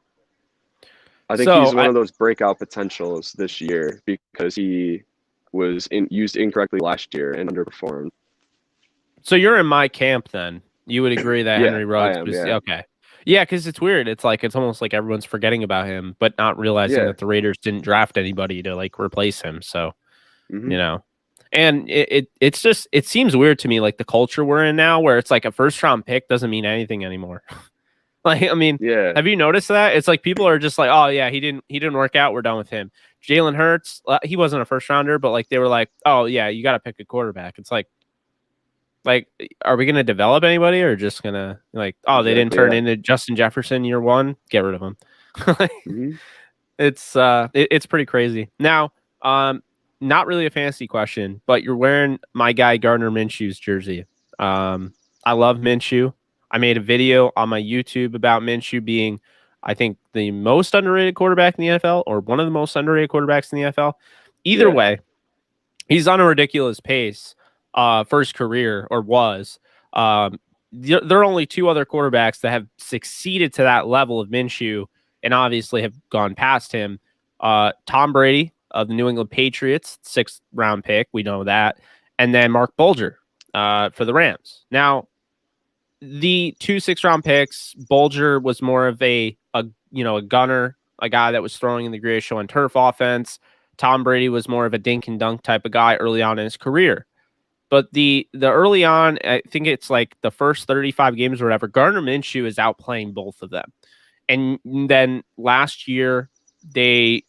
I think he's one of those breakout potentials this year because he was used incorrectly last year and underperformed. So you're in my camp then. You would agree that Henry Ruggs was okay. Yeah, because it's weird. It's almost like everyone's forgetting about him, but not realizing that the Raiders didn't draft anybody to replace him. So and it's just, it seems weird to me, like the culture we're in now, where it's like a first round pick doesn't mean anything anymore. I mean, have you noticed that? It's like people are just like, oh yeah, he didn't work out, we're done with him. Jalen Hurts, he wasn't a first rounder, but they were like, oh yeah, you got to pick a quarterback. It's like, are we gonna develop anybody or just gonna they didn't turn into Justin Jefferson year 1, get rid of him? It's pretty crazy. Now, not really a fantasy question, but you're wearing my guy Gardner Minshew's jersey. I love Minshew. I made a video on my YouTube about Minshew being, I think, the most underrated quarterback in the NFL, or one of the most underrated quarterbacks in the NFL. Either way, he's on a ridiculous pace for his career, or was. There are only 2 other quarterbacks that have succeeded to that level of Minshew and obviously have gone past him. Tom Brady of the New England Patriots, 6th round pick, we know that, and then Mark Bulger for the Rams. Now, the 2 6th round picks, Bulger was more of a gunner, a guy that was throwing in the greatest show on turf offense. Tom Brady was more of a dink and dunk type of guy early on in his career. But the early on, I think it's the first 35 games or whatever, Gardner Minshew is outplaying both of them. And then last year, they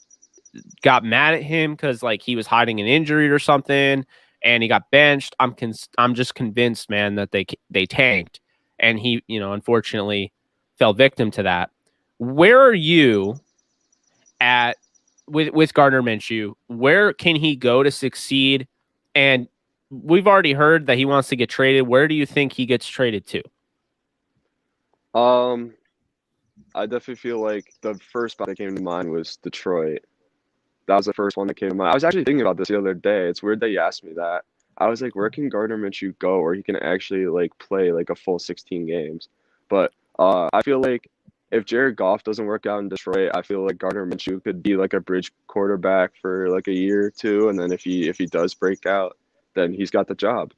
got mad at him because he was hiding an injury or something, and he got benched. I'm just convinced, man, that they tanked, and he unfortunately fell victim to that. Where are you at with Gardner Minshew? Where can he go to succeed? And we've already heard that he wants to get traded. Where do you think he gets traded to? I definitely feel like the first spot that came to mind was Detroit. That was the first one that came to mind. I was actually thinking about this the other day. It's weird that you asked me that. I was like, where can Gardner Minshew go where he can actually play a full 16 games? But I feel like if Jared Goff doesn't work out in Detroit, I feel like Gardner Minshew could be a bridge quarterback for a year or 2, and then if he does break out, then he's got the job.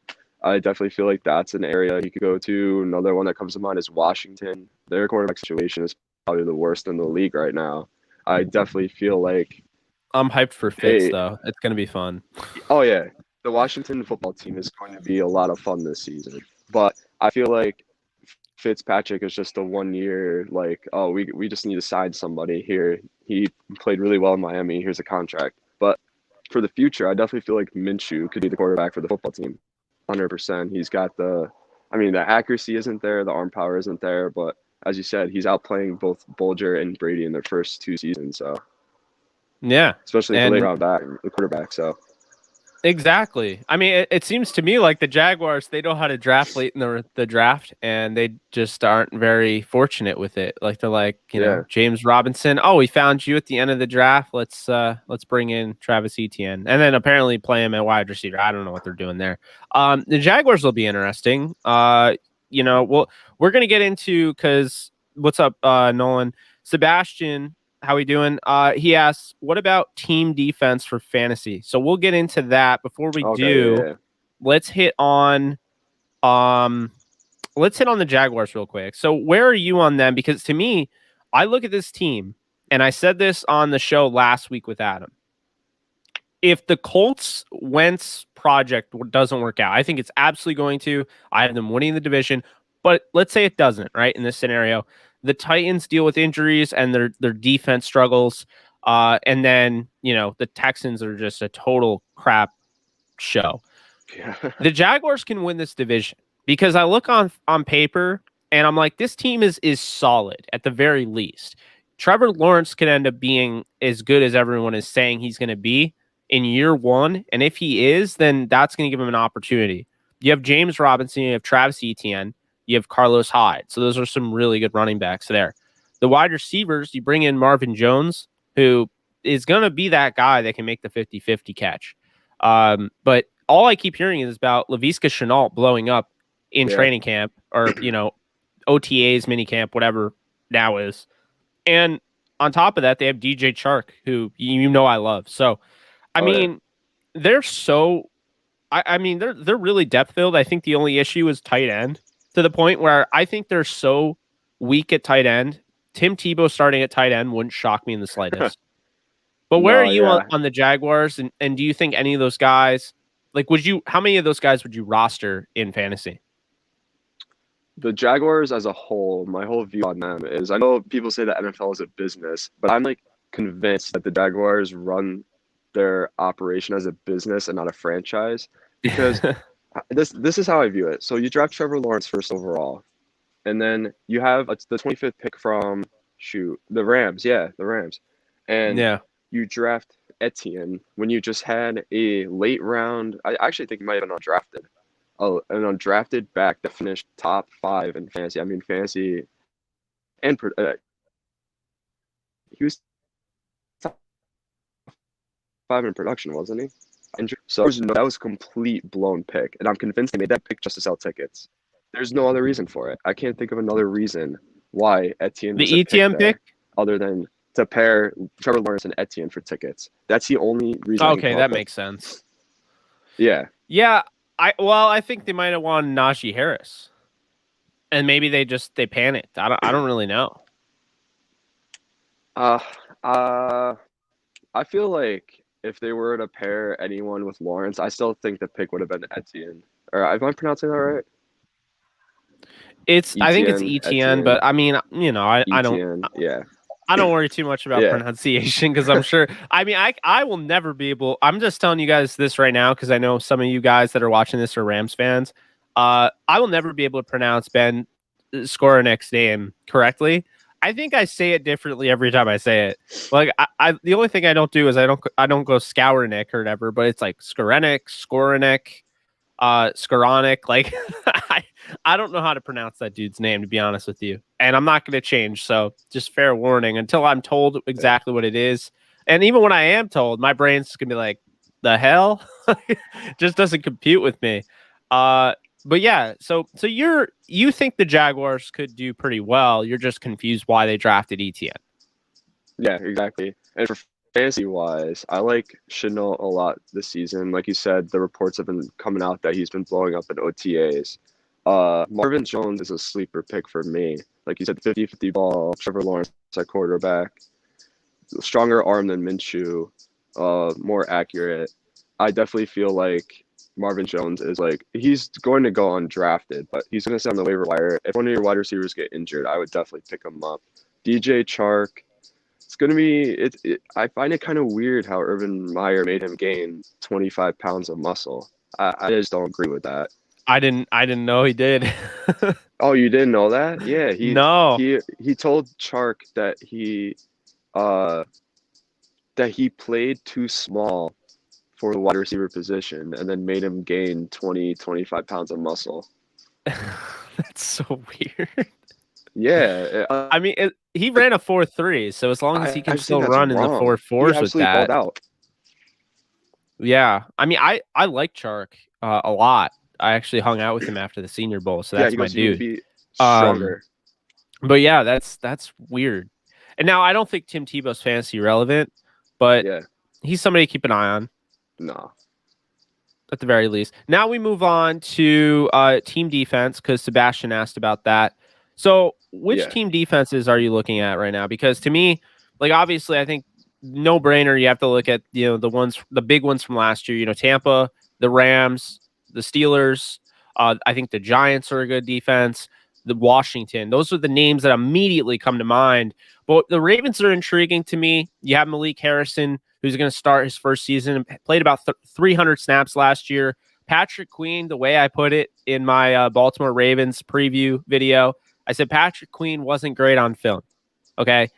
I definitely feel like that's an area he could go to. Another one that comes to mind is Washington. Their quarterback situation is probably the worst in the league right now. I definitely feel like I'm hyped for Fitz, Hey, though. It's going to be fun. oh yeah, the Washington football team is going to be a lot of fun this season. But I feel like Fitzpatrick is just a 1 year, like, oh, we just need to sign somebody here. He played really well in Miami. Here's a contract. But for the future, I definitely feel like Minshew could be the quarterback for the football team. 100%. He's got the accuracy isn't there, the arm power isn't there, but as you said, he's outplaying both Bolger and Brady in their first 2 seasons. So Yeah. especially for later And on back, the quarterback. So exactly. I mean, it seems to me like the Jaguars, they know how to draft late in the draft, and they just aren't very fortunate with it. Like they're like, yeah, James Robinson. Oh, we found you at the end of the draft. Let's bring in Travis Etienne, and then apparently play him at wide receiver. I don't know what they're doing there. The Jaguars will be interesting. We're gonna get into because what's up, Nolan? Sebastian, how we doing? He asks, what about team defense for fantasy? So we'll get into that. Before we okay, do, yeah. let's hit on the Jaguars real quick. So where are you on them? Because to me, I look at this team, and I said this on the show last week with Adam. If the Colts Wentz project doesn't work out, I think it's absolutely going to. I have them winning the division, but let's say it doesn't, right? In this scenario, the Titans deal with injuries and their defense struggles, and then the Texans are just a total crap show. Yeah. The Jaguars can win this division because I look on paper and I'm like, this team is solid at the very least. Trevor Lawrence could end up being as good as everyone is saying he's going to be in year one. And if he is, then that's going to give him an opportunity. You have James Robinson, you have Travis Etienne, you have Carlos Hyde. So those are some really good running backs there. The wide receivers, you bring in Marvin Jones, who is going to be that guy that can make the 50-50 catch. But all I keep hearing is about Laviska Shenault blowing up in training camp or, OTAs, mini camp, whatever now is. And on top of that, they have DJ Chark, who I love. So, I mean, they're so. I mean, they're really depth filled. I think the only issue is tight end, to the point where I think they're so weak at tight end. Tim Tebow starting at tight end wouldn't shock me in the slightest. But where are you on the Jaguars? And do you think any of those guys, like, how many of those guys would you roster in fantasy? The Jaguars as a whole, my whole view on them is, I know people say the NFL is a business, but I'm like convinced that the Jaguars run their operation as a business and not a franchise, because this is how I view it. So you draft Trevor Lawrence first overall, and then you have the 25th pick from the Rams, and you draft Etienne when you just had a late round. I actually think he might have been undrafted. Oh, an undrafted back that finished top 5 in fantasy. I mean, fantasy and he was top 5 in production, wasn't he? So that was a complete blown pick, and I'm convinced they made that pick just to sell tickets. There's no other reason for it. I can't think of another reason why Etienne was the ETN pick other than to pair Trevor Lawrence and Etienne for tickets. That's the only reason. Okay, that makes sense. Yeah. Yeah. I think they might have won Najee Harris, and maybe they panicked. I don't really know. I feel like if they were to pair anyone with Lawrence, I still think the pick would have been Etienne. Or am I pronouncing that right? I think it's Etienne, but I mean, I don't. Yeah. I don't worry too much about pronunciation because I'm sure. I mean, I will never be able. I'm just telling you guys this right now because I know some of you guys that are watching this are Rams fans. I will never be able to pronounce Ben Skowronek's name correctly. I think I say it differently every time I say it. Like the only thing I don't do is I don't go Skowronek or whatever, but it's like Skowronek, Like I don't know how to pronounce that dude's name, to be honest with you, and I'm not going to change. So just fair warning until I'm told exactly what it is. And even when I am told, my brain's just gonna be like, the hell, just doesn't compute with me. But yeah, so you think the Jaguars could do pretty well. You're just confused why they drafted Etienne. Yeah, exactly. And for fantasy wise, I like Shenault a lot this season. Like you said, the reports have been coming out that he's been blowing up in OTAs. Marvin Jones is a sleeper pick for me. Like you said, 50-50 ball, Trevor Lawrence at quarterback, stronger arm than Minshew. more accurate, I definitely feel like Marvin Jones is like he's going to go undrafted, but he's going to sit on the waiver wire. If one of your wide receivers get injured, I would definitely pick him up. DJ Chark, it's going to be I find it kind of weird how Urban Meyer made him gain 25 pounds of muscle. I just don't agree with that. I didn't know he did. Oh, you didn't know that? Yeah, No. he told Chark uh that he played too small for the wide receiver position and then made him gain 25 pounds of muscle. That's so weird. Yeah, I mean, he ran a 4.3, so as long as he can I still think that's run in the wrong. 4.4s He with absolutely that. balled out. Yeah. I mean, I like Chark a lot. I actually hung out with him after the Senior Bowl, so that's He my goes, you need to dude. be stronger. But yeah, that's weird. And now I don't think Tim Tebow's fantasy relevant, but Yeah, he's somebody to keep an eye on no. at the very least. Now we move on to team defense because Sebastian asked about that. So which team defenses are you looking at right now? Because to me, like obviously, I think no brainer. You have to look at the big ones from last year. Tampa, the Rams, the Steelers. I think the Giants are a good defense. The Washington. Those are the names that immediately come to mind. But the Ravens are intriguing to me. You have Malik Harrison, who's going to start his first season and played about 300 snaps last year. Patrick Queen, the way I put it in my Baltimore Ravens preview video, I said Patrick Queen wasn't great on film. Okay.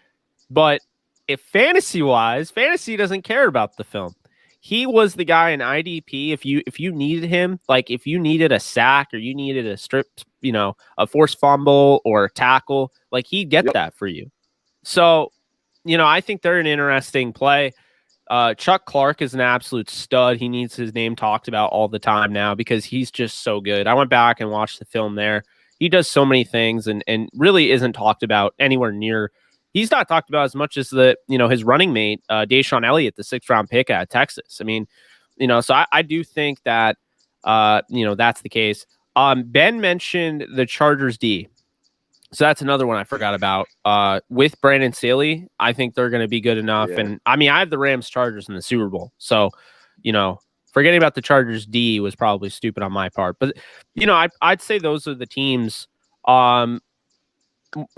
But if fantasy-wise, fantasy doesn't care about the film. He was the guy in IDP. If you needed him, like if you needed a sack or you needed a strip, a forced fumble or a tackle, like he'd get that for you. So, I think they're an interesting play. Chuck Clark is an absolute stud. He needs his name talked about all the time now because he's just so good. I went back and watched the film there. He does so many things and really isn't talked about anywhere near. He's not talked about as much as his running mate, Deshaun Elliott, the 6th round pick out of Texas. I mean, so I do think that, that's the case. Ben mentioned the Chargers D. So that's another one I forgot about. With Brandon Staley, I think they're going to be good enough. Yeah. And I mean, I have the Rams Chargers in the Super Bowl. So, forgetting about the Chargers D was probably stupid on my part. But, I'd say those are the teams.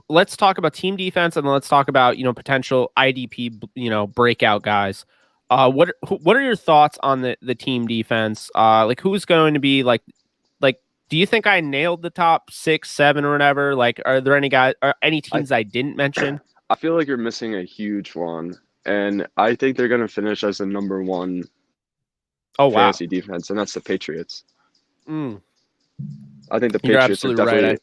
Let's talk about team defense and then let's talk about, potential IDP, breakout guys. What are your thoughts on the team defense? Like who's going to be like, do you think I nailed the top 6, 7 or whatever? Like, are there any teams I didn't mention? I feel like you're missing a huge one. And I think they're going to finish as the number 1 fantasy defense, and that's the Patriots. I think the Patriots are definitely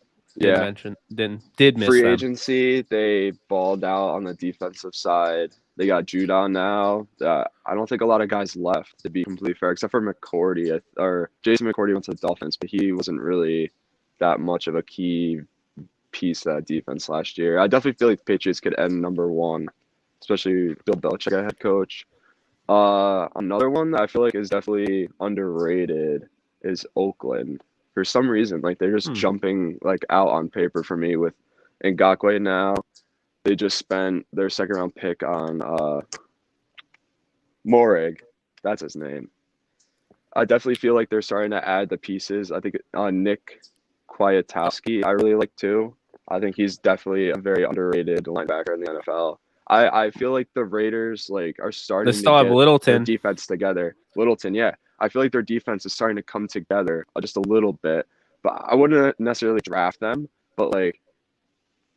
did miss free them. agency. They balled out on the defensive side. They got Judon now. I don't think a lot of guys left, to be completely fair, except for McCourty. Or Jason McCourty went to the Dolphins, but he wasn't really that much of a key piece of that defense last year. I definitely feel like the Patriots could end number 1, especially Bill Belichick, a head coach. Another one that I feel like is definitely underrated is Oakland. For some reason, like they're just jumping like out on paper for me with Ngakoue now. They just spent their 2nd round pick on Morrig. That's his name. I definitely feel like they're starting to add the pieces. I think Nick Kwiatkowski I really like too. I think he's definitely a very underrated linebacker in the NFL. I feel like the Raiders are starting to get their defense together. Littleton, yeah. I feel like their defense is starting to come together just a little bit. But I wouldn't necessarily draft them. But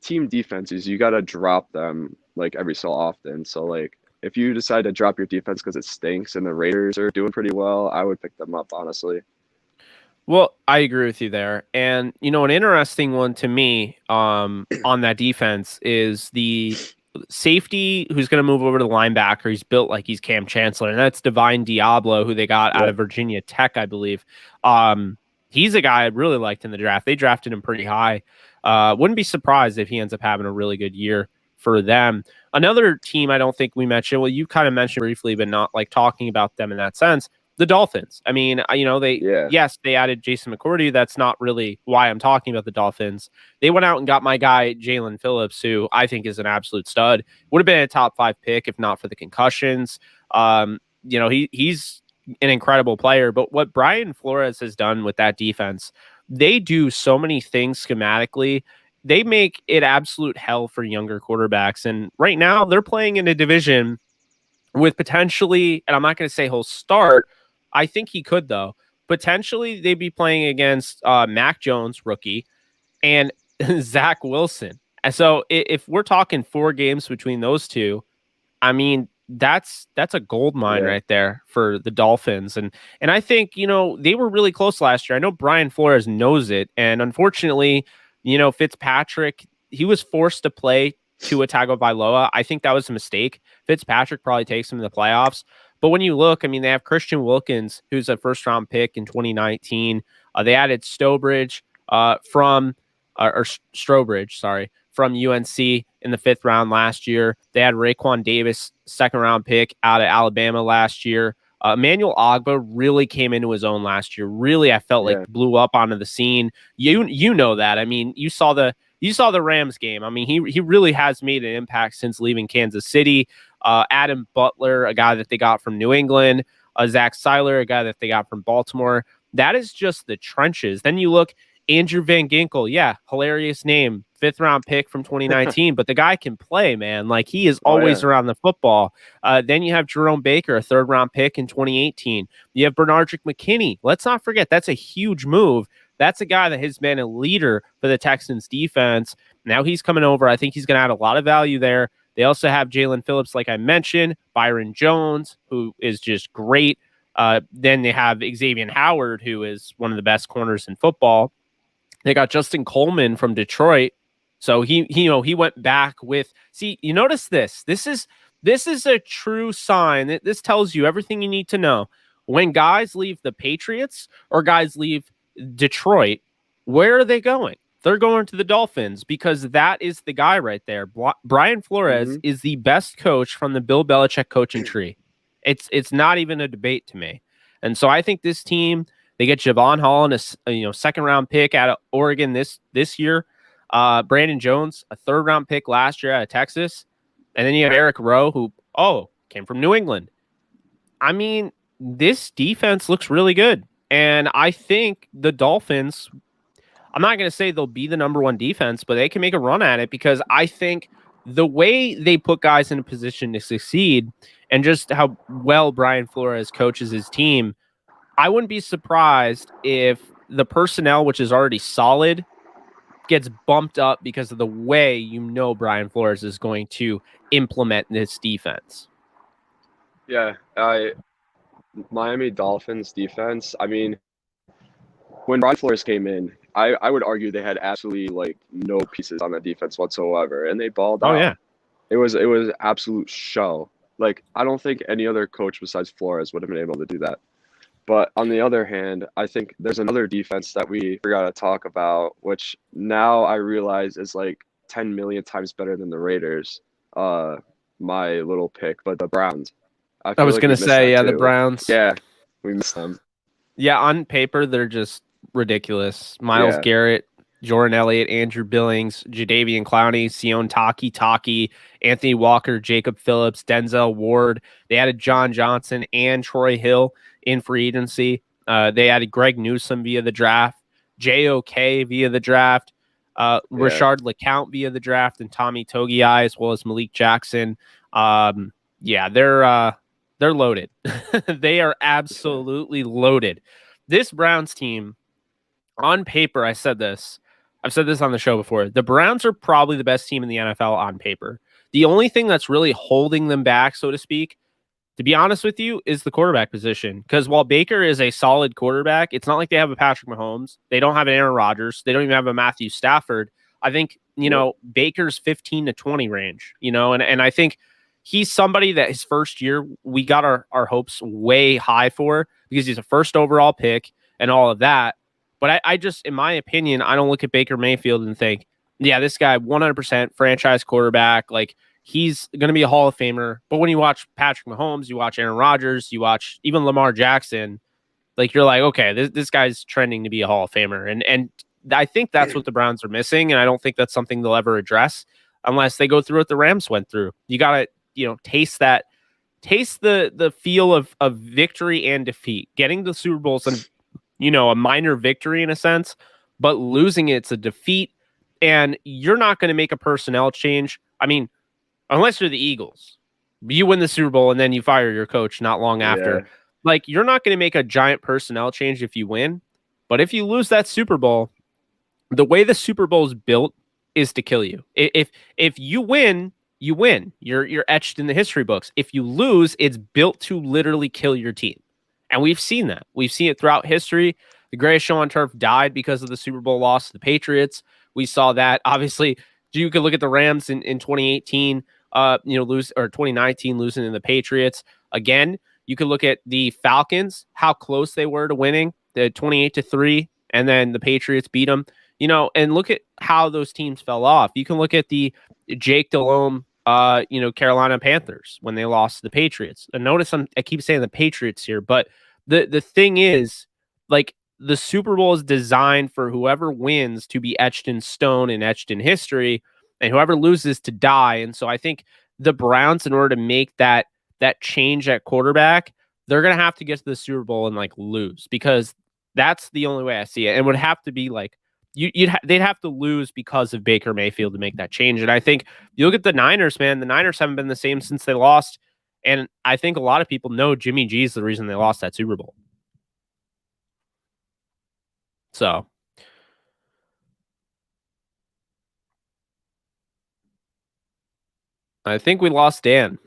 team defenses, you got to drop them every so often. So if you decide to drop your defense because it stinks and the Raiders are doing pretty well, I would pick them up, honestly. Well, I agree with you there. And, an interesting one to me on that defense is the safety who's going to move over to the linebacker. He's built like he's Cam Chancellor, and that's Divine Diablo, who they got out of Virginia Tech, I believe. He's a guy I really liked in the draft. They drafted him pretty high. Wouldn't be surprised if he ends up having a really good year for them. Another team I don't think we mentioned, well, you kind of mentioned briefly, but not talking about them in that sense, the Dolphins. I mean, yes, they added Jason McCourty. That's not really why I'm talking about the Dolphins. They went out and got my guy, Jalen Phillips, who I think is an absolute stud. Would have been a top 5 pick if not for the concussions. he's an incredible player. But what Brian Flores has done with that defense, they do so many things schematically. They make it absolute hell for younger quarterbacks. And right now they're playing in a division with potentially, and I'm not going to say he'll start. I think he could, though. Potentially, they'd be playing against Mac Jones, rookie, and Zach Wilson. And so if we're talking 4 games between those two, I mean, that's a gold mine right there for the Dolphins. And I think, they were really close last year. I know Brian Flores knows it. And unfortunately, Fitzpatrick, he was forced to play Tua Tagovailoa. I think that was a mistake. Fitzpatrick probably takes him to the playoffs. But when you look, I mean, they have Christian Wilkins, who's a first-round pick in 2019. They added Strobridge from UNC in the 5th round last year. They had Raekwon Davis, 2nd-round pick out of Alabama last year. Emmanuel Ogbah really came into his own last year. Really, I felt like blew up onto the scene. You know that. I mean, you saw the Rams game. I mean, he really has made an impact since leaving Kansas City. Adam Butler, a guy that they got from New England. Zach Seiler, a guy that they got from Baltimore. That is just the trenches. Then you look, Andrew Van Ginkel, hilarious name, 5th-round pick from 2019, but the guy can play, man. Like, he is always around the football. Then you have Jerome Baker, a 3rd-round pick in 2018. You have Bernardrick McKinney. Let's not forget, that's a huge move. That's a guy that has been a leader for the Texans defense. Now he's coming over. I think he's going to add a lot of value there. They also have Jalen Phillips, like I mentioned, Byron Jones, who is just great. Then they have Xavier Howard, who is one of the best corners in football. They got Justin Coleman from Detroit. So he went back with, see, you notice this. This is a true sign. This tells you everything you need to know. When guys leave the Patriots or guys leave Detroit, where are they going? They're going to the Dolphins because that is the guy right there. Brian Flores is the best coach from the Bill Belichick coaching tree. It's not even a debate to me. And so I think this team, they get Javon Holland, a 2nd-round pick out of Oregon this year. Brandon Jones, a 3rd-round pick last year out of Texas. And then you have Eric Rowe, who, came from New England. I mean, this defense looks really good. And I think the Dolphins, I'm not going to say they'll be the number 1 defense, but they can make a run at it because I think the way they put guys in a position to succeed and just how well Brian Flores coaches his team, I wouldn't be surprised if the personnel, which is already solid, gets bumped up because of the way Brian Flores is going to implement this defense. Yeah, Miami Dolphins defense, I mean, when Brian Flores came in, I would argue they had absolutely no pieces on that defense whatsoever, and they balled out. Yeah. It was absolute show. I don't think any other coach besides Flores would have been able to do that. But on the other hand, I think there's another defense that we forgot to talk about, which now I realize is 10 million times better than the Raiders. My little pick, but the Browns. I was going to say, the Browns. Yeah, we missed them. Yeah, on paper, they're just ridiculous. Myles Garrett, Jordan Elliott, Andrew Billings, Jadeveon Clowney, Sion Taki, Anthony Walker, Jacob Phillips, Denzel Ward. They added John Johnson and Troy Hill in free agency. They added Greg Newsome via the draft, JOK via the draft, Rashard LeCount via the draft, and Tommy Togiai, as well as Malik Jackson. They're loaded. They are absolutely loaded. This Browns team, on paper, I've said this on the show before. The Browns are probably the best team in the NFL on paper. The only thing that's really holding them back, so to speak, to be honest with you, is the quarterback position. Because while Baker is a solid quarterback, it's not like they have a Patrick Mahomes. They don't have an Aaron Rodgers. They don't even have a Matthew Stafford. I think, Baker's 15 to 20 range, and I think he's somebody that his first year, we got our hopes way high for because he's a first overall pick and all of that. But I just, in my opinion, I don't look at Baker Mayfield and think, yeah, this guy 100% franchise quarterback. He's going to be a Hall of Famer. But when you watch Patrick Mahomes, you watch Aaron Rodgers, you watch even Lamar Jackson, you're like, okay, this guy's trending to be a Hall of Famer. And I think that's what the Browns are missing. And I don't think that's something they'll ever address unless they go through what the Rams went through. You got to, taste that taste the feel of victory and defeat. Getting the Super Bowl is a minor victory in a sense, but losing it's a defeat. And you're not going to make a personnel change. I mean, unless you're the Eagles, you win the Super Bowl and then you fire your coach not long Yeah. after. Like, you're not going to make a giant personnel change if you win. But if you lose that Super Bowl, the way the Super Bowl is built is to kill you. If you win, you win. You're etched in the history books. If you lose, it's built to literally kill your team. And we've seen that. We've seen it throughout history. The greatest show on turf died because of the Super Bowl loss to the Patriots. We saw that. Obviously, you could look at the Rams in 2018, lose, or 2019, losing to the Patriots. Again, you could look at the Falcons, how close they were to winning, the 28-3, and then the Patriots beat them. And look at how those teams fell off. You can look at the Jake Delhomme, Carolina Panthers when they lost to the Patriots. And notice I keep saying the Patriots here, but the thing is, like, the Super Bowl is designed for whoever wins to be etched in stone and etched in history, and whoever loses to die. And so I think the Browns, in order to make that change at quarterback, they're gonna have to get to the Super Bowl and lose, because that's the only way I see it. And it would have to be they'd have to lose because of Baker Mayfield to make that change. And I think you look at the Niners, man, the Niners haven't been the same since they lost. And I think a lot of people know Jimmy G is the reason they lost that Super Bowl. So I think we lost Dan.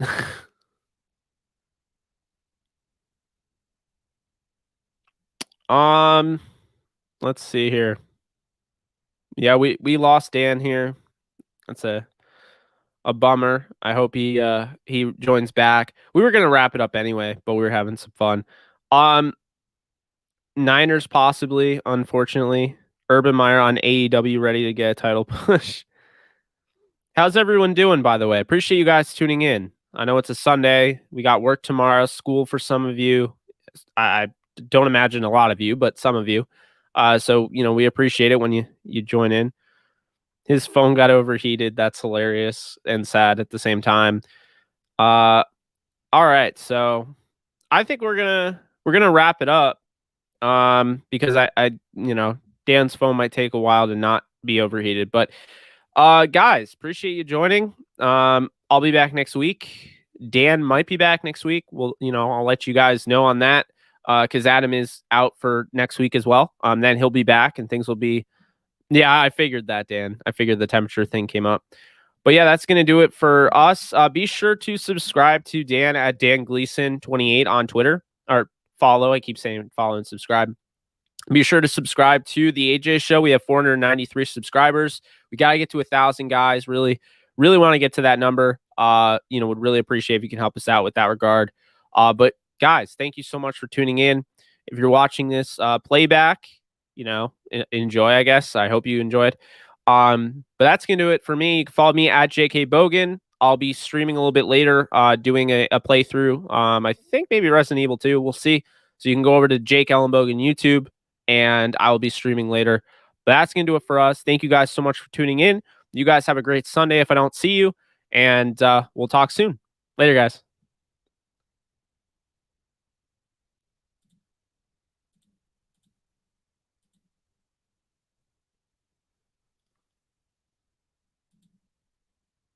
Let's see here. Yeah, we lost Dan here. That's a bummer. I hope he joins back. We were gonna wrap it up anyway, but we were having some fun. Niners possibly, unfortunately. Urban Meyer on AEW ready to get a title push. How's everyone doing, by the way? Appreciate you guys tuning in. I know it's a Sunday. We got work tomorrow, school for some of you. I don't imagine a lot of you, but some of you. So we appreciate it when you join in. His phone got overheated. That's hilarious and sad at the same time. All right, so I think we're gonna wrap it up. Because I Dan's phone might take a while to not be overheated, but guys, appreciate you joining. I'll be back next week. Dan might be back next week. I'll let you guys know on that, because Adam is out for next week as well. Then he'll be back and things will be. Yeah, I figured that, Dan. I figured the temperature thing came up. But yeah, that's going to do it for us. Be sure to subscribe to Dan at Dan Gleason 28 on Twitter, or follow. I keep saying follow and subscribe. Be sure to subscribe to the AJ Show. We have 493 subscribers. We got to get to 1,000 guys. Really, really want to get to that number. Would really appreciate if you can help us out with that regard. But guys, thank you so much for tuning in. If you're watching this playback, enjoy, I guess. I hope you enjoyed. But that's going to do it for me. You can follow me at JK Bogan. I'll be streaming a little bit later, doing a playthrough. I think maybe Resident Evil 2. We'll see. So you can go over to Jake Ellenbogen YouTube, and I will be streaming later. But that's going to do it for us. Thank you guys so much for tuning in. You guys have a great Sunday if I don't see you, and we'll talk soon. Later, guys.